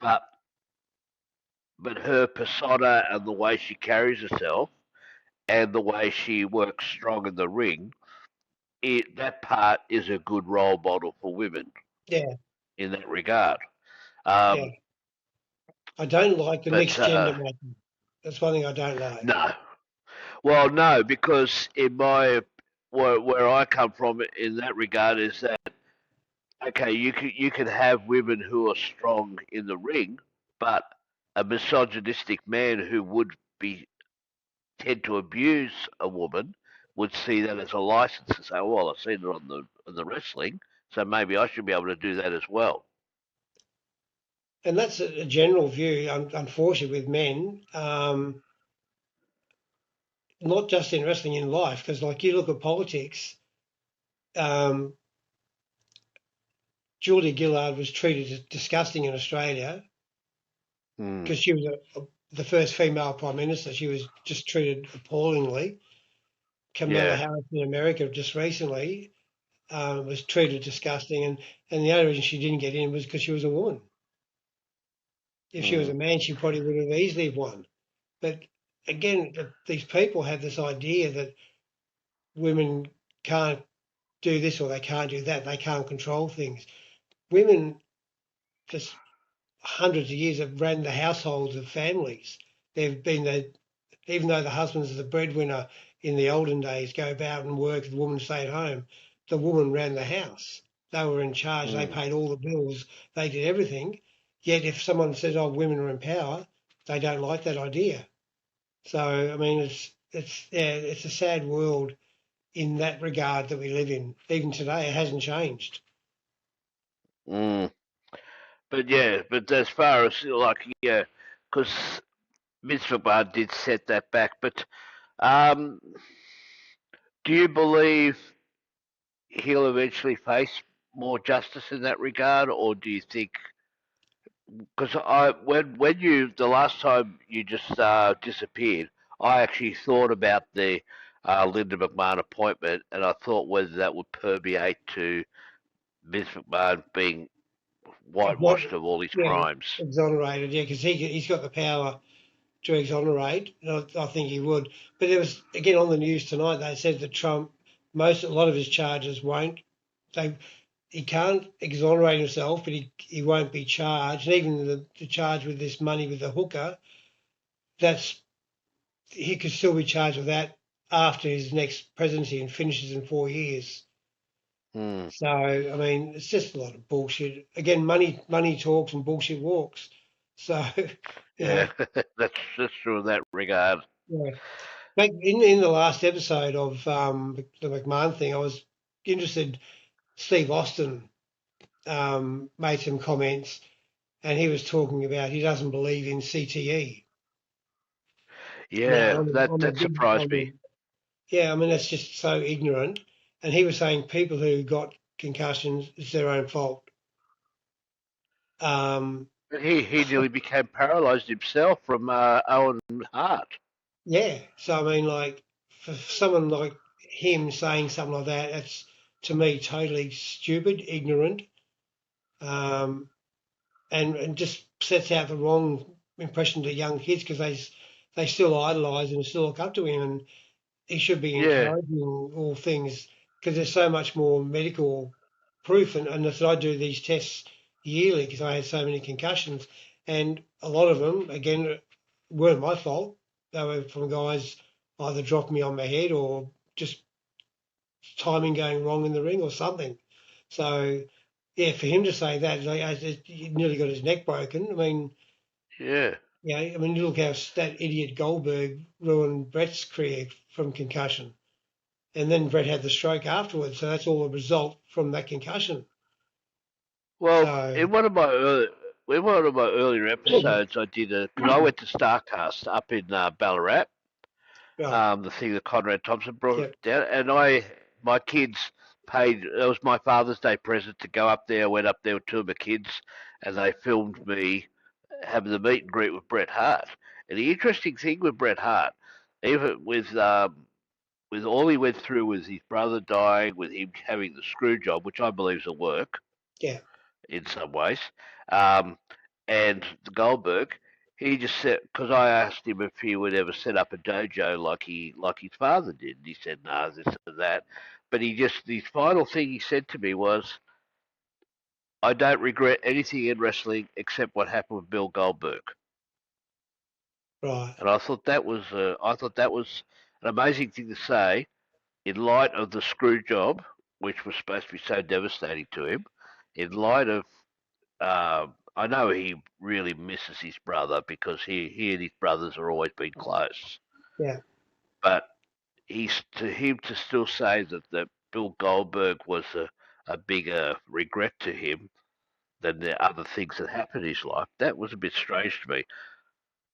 but her persona and the way she carries herself and the way she works strong in the ring, that part is a good role model for women yeah, in that regard. yeah. Um, I don't like the but mixed gender matching. That's one thing I don't like. no, well, no, because in my where I come from in that regard is that okay, you can have women who are strong in the ring, but a misogynistic man who would be tend to abuse a woman would see that as a license and say, "Oh, well, I've seen her on the wrestling, so maybe I should be able to do that as well." And that's a general view, unfortunately, with men. Not just in wrestling, in life, because like you look at politics. Um, Julia Gillard was treated disgusting in Australia Mm, because she was the first female prime minister. She was just treated appallingly. Kamala yeah. Harris in America just recently was treated disgusting, and the only reason she didn't get in was because she was a woman. If she was a Mm, man, she probably would have easily won. But again, these people have this idea that women can't do this or they can't do that. They can't control things. Women just hundreds of years have ran the households of families. They've been the, even though the husband's the breadwinner in the olden days, go about and work, the woman stay at home. The woman ran the house. They were in charge. They mm, paid all the bills. They did everything. Yet if someone says, "Oh, women are in power," they don't like that idea. So I mean, it's a sad world in that regard that we live in. Even today, it hasn't changed. mm. But yeah, but as far as like yeah, because Vince McMahon did set that back. But um, do you believe he'll eventually face more justice in that regard, or do you think? Because when you the last time you just disappeared, I actually thought about the Linda McMahon appointment, and I thought whether that would permeate to Vince McMahon being whitewashed of all his Yeah, crimes. exonerated. Yeah, because he's got the power to exonerate. And I think he would. But there was again on the news tonight. They said that Trump, a lot of his charges won't. They he can't exonerate himself, but he won't be charged. And even the charge with this money with the hooker, that's he could still be charged with that after his next presidency and finishes in 4 years. Hmm. So I mean, it's just a lot of bullshit. Again, money talks and bullshit walks. So you know, Yeah, that's true in that regard. yeah. Like in the last episode of the McMahon thing, I was interested. Steve Austin made some comments, and he was talking about he doesn't believe in CTE. Now, Yeah, that surprised me. yeah, I mean that's just so ignorant. And he was saying people who got concussions it's their own fault. Um, But he nearly became paralysed himself from Owen Hart. yeah, so I mean, like for someone like him saying something like that, that's to me totally stupid, ignorant. Um, and just sets out the wrong impression to young kids because they still idolise and still look up to him, and he should be Yeah, encouraging all things because there's so much more medical proof, and so I do these tests yearly because I had so many concussions, and a lot of them again weren't my fault. They were from guys either dropping me on my head or just timing going wrong in the ring or something. So, yeah, for him to say that, like, he nearly got his neck broken. I mean, Yeah. I mean, look how that idiot Goldberg ruined Brett's career from concussion. And then Brett had the stroke afterwards. So that's all a result from that concussion. Well, So, in one of my earlier episodes, I did because I went to Starcast up in Ballarat, right, the thing that Conrad Thompson brought yep, down, and my kids paid. It was my Father's Day present to go up there. I went up there with two of my kids, and they filmed me having the meet and greet with Bret Hart. And the interesting thing with Bret Hart, even with all he went through with his brother dying, with him having the screw job, which I believe is a work yeah, in some ways, um, and the Goldberg, he just said because I asked him if he would ever set up a dojo like his father did. And he said no, this and that, but he just the final thing he said to me was, "I don't regret anything in wrestling except what happened with Bill Goldberg." right, And I thought that was an amazing thing to say in light of the screw job, which was supposed to be so devastating to him, in light of I know he really misses his brother because he and his brothers have always been close. yeah, But he's to him to still say that Bill Goldberg was a bigger regret to him than the other things that happened in his life. That was a bit strange to me.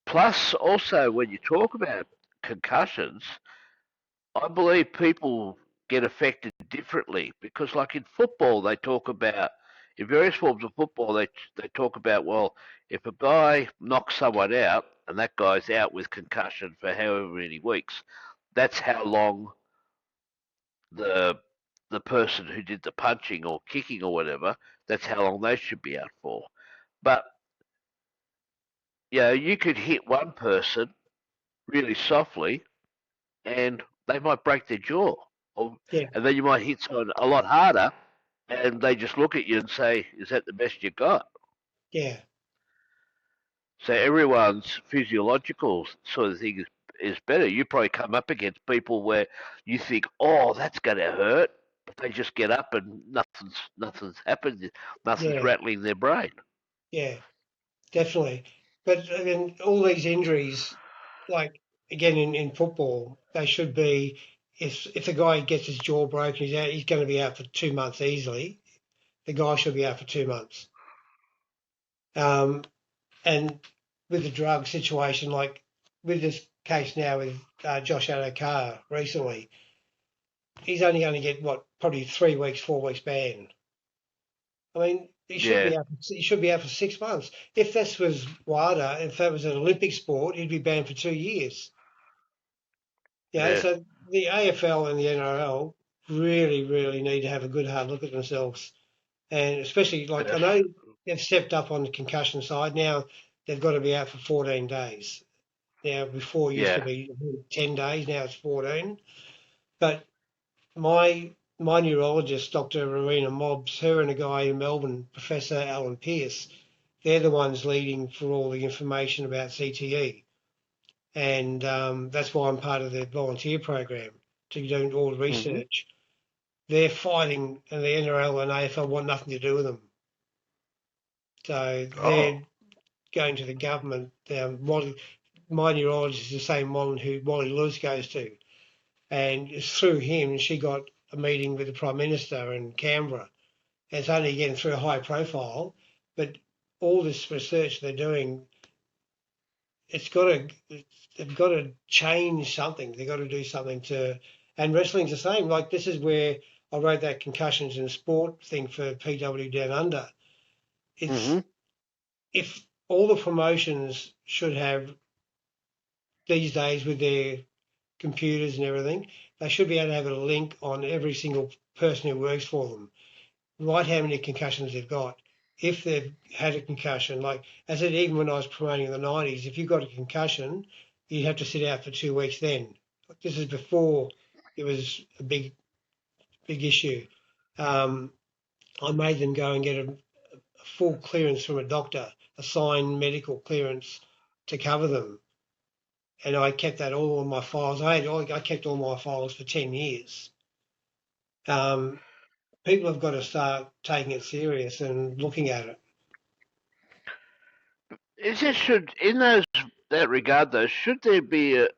Plus, also when you talk about concussions, I believe people get affected differently because, like in football, they talk about in various forms of football, they talk about well, if a guy knocks someone out and that guy's out with concussion for however many weeks, that's how long the the person who did the punching or kicking or whatever, that's how long they should be out for. But you could hit one person really softly and they might break their jaw. Or, yeah, and then you might hit someone a lot harder, and they just look at you and say, "Is that the best you got?" yeah, So everyone's physiological sort of thing is better. You probably come up against people where you think, "Oh, that's going to hurt," but they just get up and nothing's happened, nothing's yeah, rattling their brain. yeah, definitely. But I mean, all these injuries, like again in football, they should be if the guy gets his jaw broken, he's going to be out for 2 months easily. The guy should be out for 2 months. And with the drug situation, like with this case now with Josh Adokar recently, he's only going to get what probably 3 weeks, 4 weeks ban. I mean, Yeah, he should be out for 6 months. If this was WADA, if that was an Olympic sport, he'd be banned for 2 years. yeah, So the AFL and the NRL really, really need to have a good hard look at themselves, and especially like I yes, know they've stepped up on the concussion side now. They've got to be out for 14 days. Now, before it used to yeah. be 10 days, now it's 14. But my neurologist, Dr. Rowena Mobbs, her and a guy in Melbourne, Professor Alan Pearce, they're the ones leading for all the information about CTE. And that's why I'm part of the volunteer program to do all the Hmm. research. They're fighting, and the NRL and AFL want nothing to do with them. So Oh, they're going to the government. My neurologist is the same one who Wally Lewis goes to. And it's through him she got a meeting with the Prime Minister in Canberra. And it's only again through a high profile, but all this research they're doing, it's got to they've got to change something. They've got to do something to. And wrestling's the same. Like this is where I wrote that concussions in sport thing for PW Down Under. It's hmm. if all the promotions should have these days with their computers and everything, they should be able to have a link on every single person who works for them, write how many concussions they've got, if they've had a concussion. Like I said, even when I was promoting in the 90s, if you got a concussion, you'd have to sit out for 2 weeks then. This is before it was a big issue. Um, I made them go and get a full clearance from a doctor, a signed medical clearance to cover them. And I kept that all on my files. I kept all my files for 10 years. People have got to start taking it serious and looking at it. Is it should in that regard though? Should there be a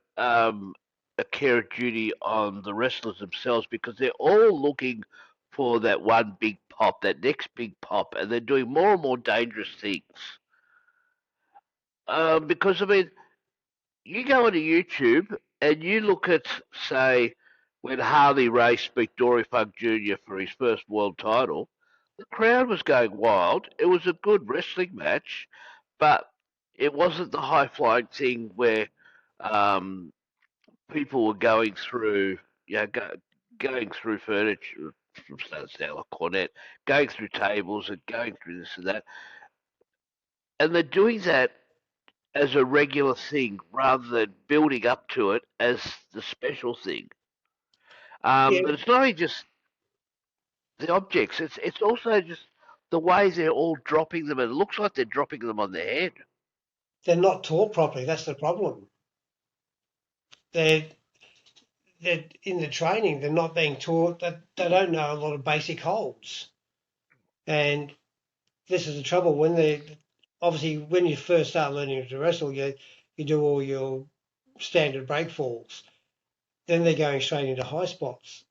care of duty on the wrestlers themselves because they're all looking for that one big pop, that next big pop, and they're doing more and more dangerous things. Because I mean, you go onto YouTube and you look at, say, when Harley Race beat Dory Funk Jr. for his first world title, the crowd was going wild. It was a good wrestling match, but it wasn't the high flying thing where um, people were going through, going through furniture from sound like Cornet, going through tables and going through this and that, and they're doing that as a regular thing rather than building up to it as the special thing. Yeah, But it's not only just the objects; it's also just the way they're all dropping them. And it looks like they're dropping them on their head. they're not taught properly. That's the problem. They're they're in the training. They're not being taught that they don't know a lot of basic holds. And this is the trouble when they obviously when you first start learning to wrestle, you do all your standard break falls. Then they're going straight into high spots.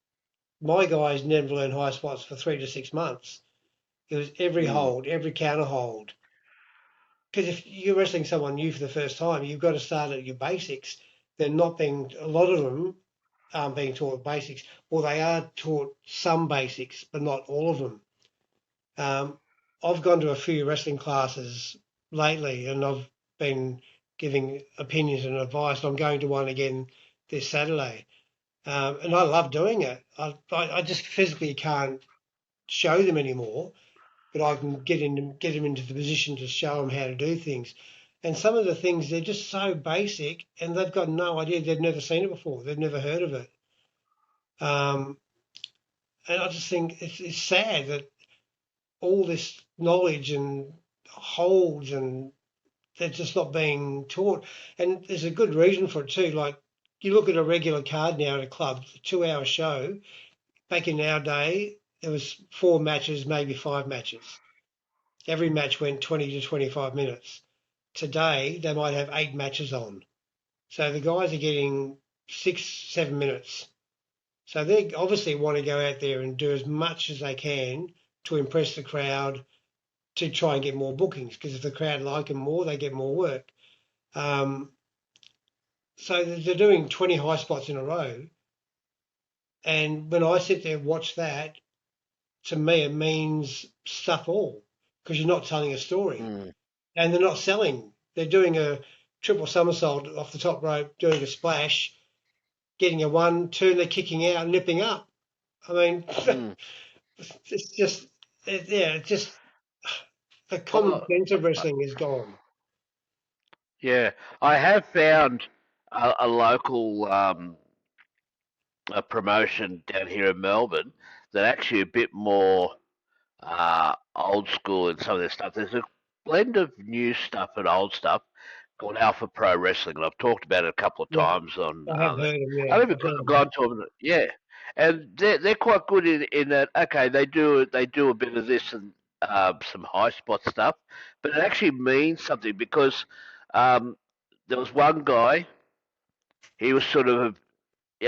My guys never learned high spots for 3 to 6 months. It was every Mm, hold, every counter hold. Because if you're wrestling someone new for the first time, you've got to start at your basics. They're not being, a lot of them aren't being taught basics, or they are taught some basics, but not all of them. I've gone to a few wrestling classes lately, and I've been giving opinions and advice. I'm going to one again this Saturday, and I love doing it. I just physically can't show them anymore, but I can get them into the position to show them how to do things. And some of the things they're just so basic, and they've got no idea. They've never seen it before. They've never heard of it. Um, and I just think it's sad that all this knowledge and holds and they're just not being taught. And there's a good reason for it too. Like you look at a regular card now at a club, a 2 hour show. Back in our day, there was 4 matches, maybe 5 matches. Every match went 20 to 25 minutes. Today, they might have 8 matches on. So the guys are getting 6, 7 minutes. So they obviously want to go out there and do as much as they can to impress the crowd to try and get more bookings. Because if the crowd like them more, they get more work. Um, so they're doing 20 high spots in a row. And when I sit there and watch that, to me, it means stuff all because you're not telling a story. mm, And they're not selling. They're doing a triple somersault off the top rope, doing a splash, getting a 1, 2, and they're kicking out, nipping up. I mean, mm. it's just, it's just the common Well, sense of wrestling is gone. yeah, I have found a local a promotion down here in Melbourne that actually a bit more old school in some of their stuff. There's a blend of new stuff and old stuff called Alpha Pro Wrestling, and I've talked about it a couple of Yeah, times on I have heard of yeah, only I've because heard I've of them. gone to them. Yeah, and they're quite good in that. Okay, they do a bit of this and some high spot stuff, but it actually means something because um, there was one guy. He was sort of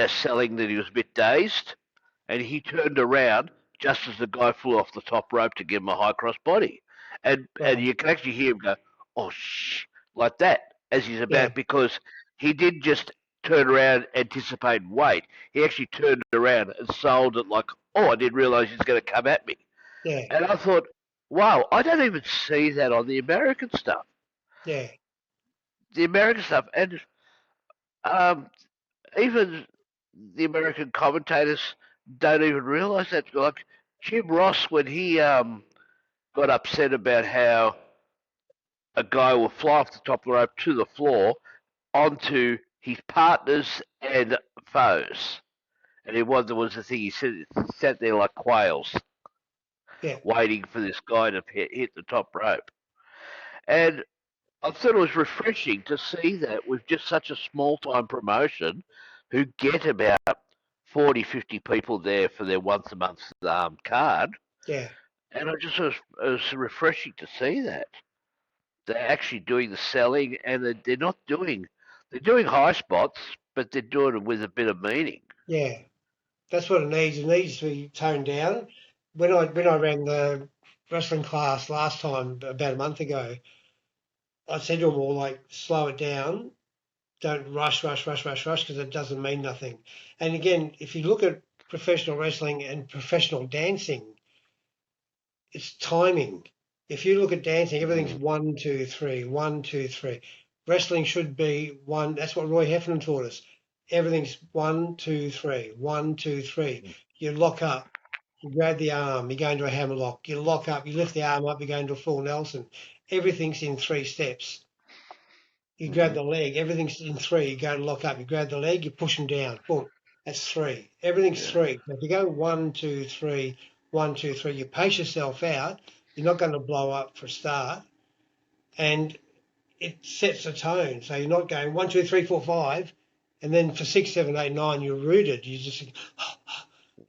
selling that he was a bit dazed, and he turned around just as the guy flew off the top rope to give him a high cross body, and Right. you can actually hear him go, "Oh shh," like that as he's Yeah, about because he didn't just turn around, anticipate, and wait. He actually turned around and sold it like, "Oh, I didn't realize he's going to come at me." yeah, And I thought, "Wow, I don't even see that on the American stuff. yeah, The American stuff, and um, even the American commentators don't even realize that. Like Jim Ross, when he got upset about how a guy will fly off the top of the rope to the floor onto his partners and foes, and there was a thing he said, sat there like quails, yeah, waiting for this guy to hit the top rope, and I thought it was refreshing to see that with just such a small time promotion, who get about 40, 50 people there for their once a month card, Yeah, and it was refreshing to see that they're actually doing the selling, and they're not they're doing high spots, but they're doing it with a bit of meaning. yeah. That's what it needs. It needs to be toned down. When I ran the wrestling class last time, about a month ago, I said to them all, like, slow it down. Don't rush, because it doesn't mean nothing. And again, if you look at professional wrestling and professional dancing, it's timing. If you look at dancing, everything's Mm. 1, 2, 3, 1, 2, 3. Wrestling should be one. That's what Roy Heffernan taught us. Everything's 1, 2, 3, 1, 2, 3. You lock up, you grab the arm, you go into a hammerlock. You lock up, you lift the arm up, you go into a full Nelson. Everything's in 3 steps. You grab Mm-hmm. the leg, everything's in 3. You go and lock up, you grab the leg, you push them down. Boom. That's 3. Everything's Yeah. 3. So if you go 1, 2, 3, 1, 2, 3, you pace yourself out. You're not going to blow up for a start, and it sets a tone. So you're not going 1, 2, 3, 4, 5, and then for 6, 7, 8, 9 you're rooted. You just,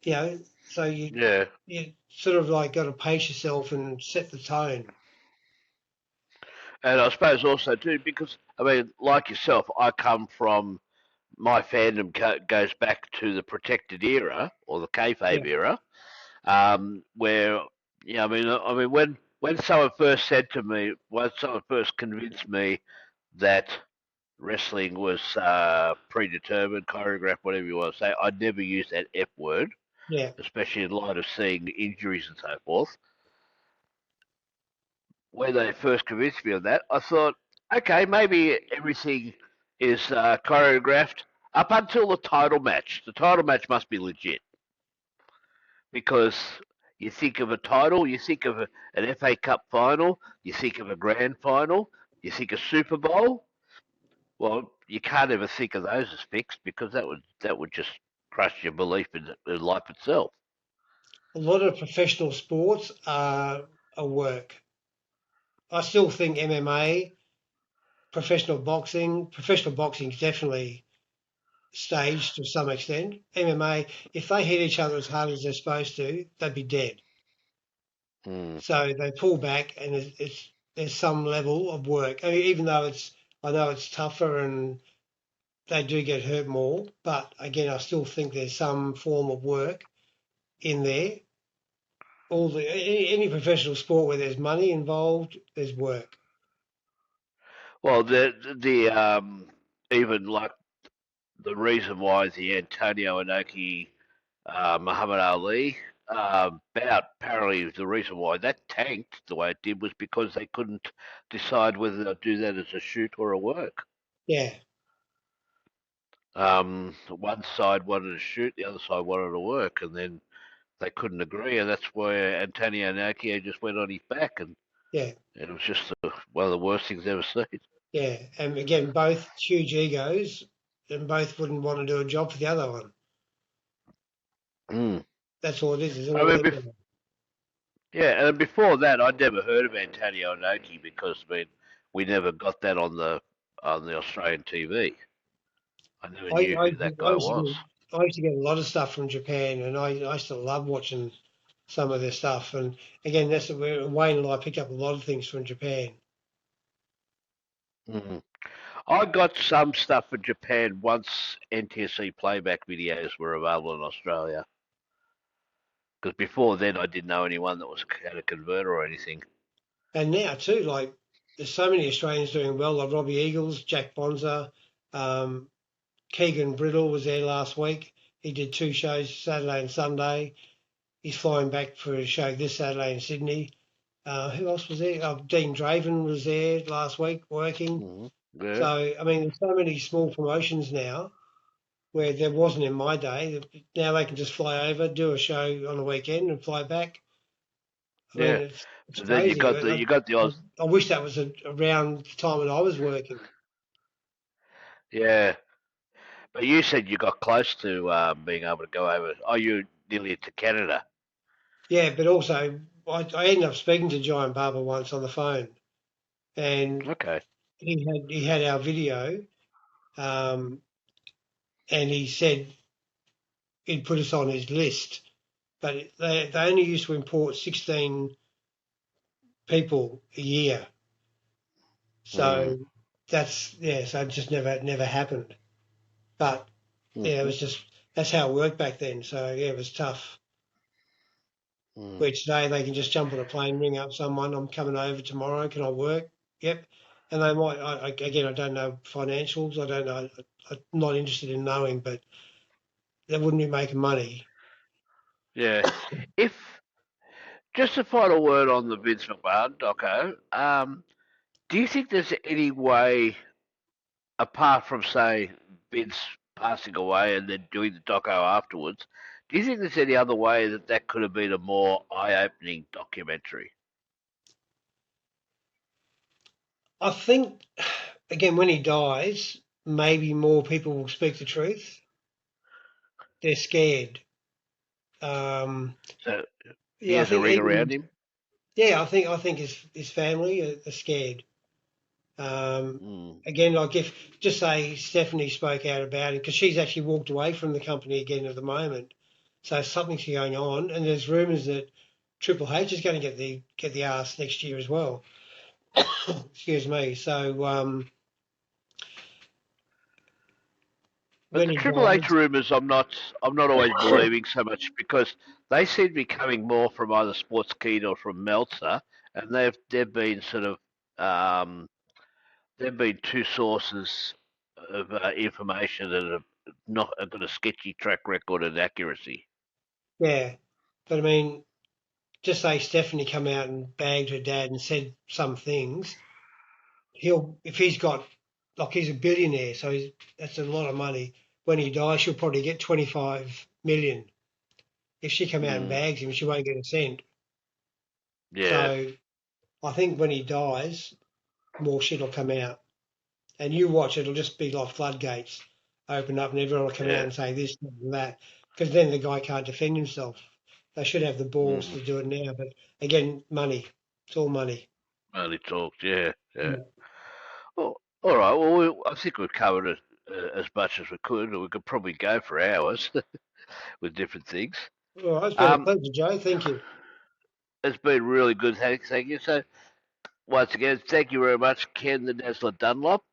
you know. So Yeah. you sort of like got to pace yourself and set the tone. And I suppose also too, because I mean, like yourself, I come from my fandom goes back to the protected era or the Yeah, kayfabe era, where I mean, when someone first said to me, when someone first convinced me that wrestling was predetermined, choreographed, whatever you want to say, I'd never use that F word, yeah. especially in light of seeing injuries and so forth. When they first convinced me of that, I thought, okay, maybe everything is choreographed up until the title match. The title match must be legit because you think of a title, you think of an FA Cup final, you think of a grand final, you think of Super Bowl. Well, you can't ever think of those as fixed because that would just crush your belief in life itself. A lot of professional sports are a work. I still think MMA, professional boxing is definitely staged to some extent. MMA, if they hit each other as hard as they're supposed to, they'd be dead. Mm. So they pull back, and there's some level of work. I mean, even though I know it's tougher and they do get hurt more, but again, I still think there's some form of work in there. Any professional sport where there's money involved, there's work. Well, the even like the reason why the Antonio Inoki Muhammad Ali bout, apparently the reason why that tanked the way it did was because they couldn't decide whether to do that as a shoot or a work. Yeah, One side wanted to shoot, the other side wanted to work, and then they couldn't agree, and that's where Antonio Inoki just went on his back, and yeah, it was just one of the worst things I've ever seen. yeah. And again, both huge egos, and both wouldn't want to do a job for the other one. Mm. That's all it is. It's I all mean, ego. yeah, and before that, I'd never heard of Antonio Inoki because I mean, we never got that on the Australian TV. I never I, knew I, who that I guy used to was. get, I used to get a lot of stuff from Japan, and I used to love watching some of their stuff. And again, that's where Wayne and I picked up a lot of things from Japan. Mm. I got some stuff from Japan once NTSC playback videos were available in Australia. Because before then, I didn't know anyone that had a converter or anything. And now too, like there's so many Australians doing well, like Robbie Eagles, Jack Bonza, um, Keegan Brittle was there last week. He did 2 shows, Saturday and Sunday. He's flying back for a show this Saturday in Sydney. Who else was there? Dean Draven was there last week working. Mm. Yeah, So, I mean, there's so many small promotions now where there wasn't in my day. Now they can just fly over, do a show on a weekend and fly back. I mean, yeah. it's But then you crazy. got the Oz. I wish that was around the time when I was working. Yeah, but you said you got close to being able to go over. Oh, you nearly to Canada. Yeah, but also I ended up speaking to Giant Barber once on the phone, and Okay. he had our video, um, and he said he'd put us on his list. But they only used to import 16 people a year. So so it just never happened. But it was just, that's how it worked back then. So it was tough. Where today they can just jump on a plane, ring up someone, I'm coming over tomorrow, can I work? Yep. And they might, I don't know financials, I don't know, I'm not interested in knowing, but they wouldn't be making money. Yeah. If just a final word on the Vince McMahon doco, do you think there's any way, apart from say Vince passing away and then doing the doco afterwards, do you think there's any other way that that could have been a more eye-opening documentary? I think, again, when he dies, maybe more people will speak the truth. They're scared. So he Yeah, I has a think ring even, around him. yeah, I think his family are scared. Again, like if just say Stephanie spoke out about it because she's actually walked away from the company again at the moment, so something's going on, and there's rumours that Triple H is going to get the arse next year as well. Excuse me. So But when the he Triple H dies, rumours, I'm not always believing so much because they seem to be coming more from either Sportskeeda or from Meltzer, and they've been sort of there've been two sources of information that have not have got a sketchy track record of accuracy. yeah, but I mean, just say Stephanie come out and bagged her dad and said some things, if he's got, like, he's a billionaire, so that's a lot of money. When he dies, she'll probably get 25 million. If she come out and bags him, she won't get a cent. Yeah, So I think when he dies, more shit will come out. And you watch, it'll just be like floodgates open up and everyone will come out yeah. and say this and that. Because then the guy can't defend himself. They should have the balls to do it now. But again, money. It's all money. Only talked. Yeah, yeah. Yeah. Well, all right. Well, I think we've covered it as much as we could. We could probably go for hours with different things. All right, it's been a Um, pleasure, Joe. Thank you. it's been really good. Thank you. So once again, thank you very much, Ken the Dazzler Dunlop.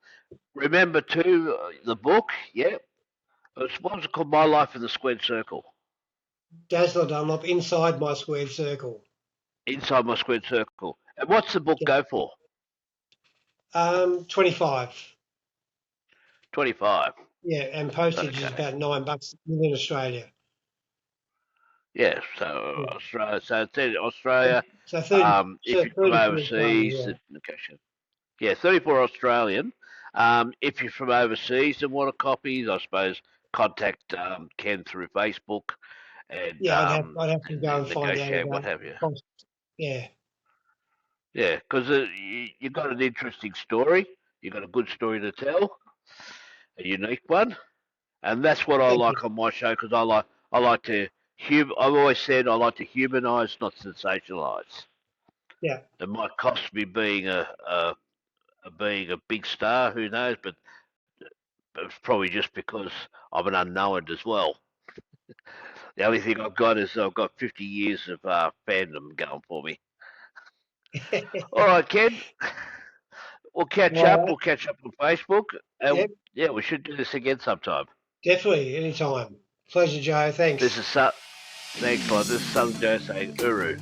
Remember too, the book. Yeah, what was it called? My Life in the Squared Circle. Dazzler Dunlop inside my squared circle. Inside my squared circle. And what's the book Yeah. go for? 25. 25. Yeah, and postage is Okay. about $9 within Australia. Yeah, so Yeah. Australia. So it's in Australia. So 30, If so you're from 34 Australia, overseas, yeah. okay, yeah, 34 Australian. If you're from overseas and want a copy, I suppose contact Ken through Facebook and Yeah, um, I'd have to and go then and find out negotiate what about have you. cost. Yeah. Yeah, because you've got an interesting story. You've got a good story to tell, a unique one, and that's what I Thank you. like on my show because I like to I've always said I like to humanise, not sensationalise. Yeah. It might cost me being a big star, who knows? But it's probably just because I'm an unknown as well. The only thing I've got is I've got 50 years of fandom going for me. All right, Ken. We'll catch All up. right. We'll catch up on Facebook. And Yep. yeah, we should do this again sometime. Definitely. Anytime. Pleasure, Joe. This Thanks. is thanks a lot. This is Southern Joe saying Uru.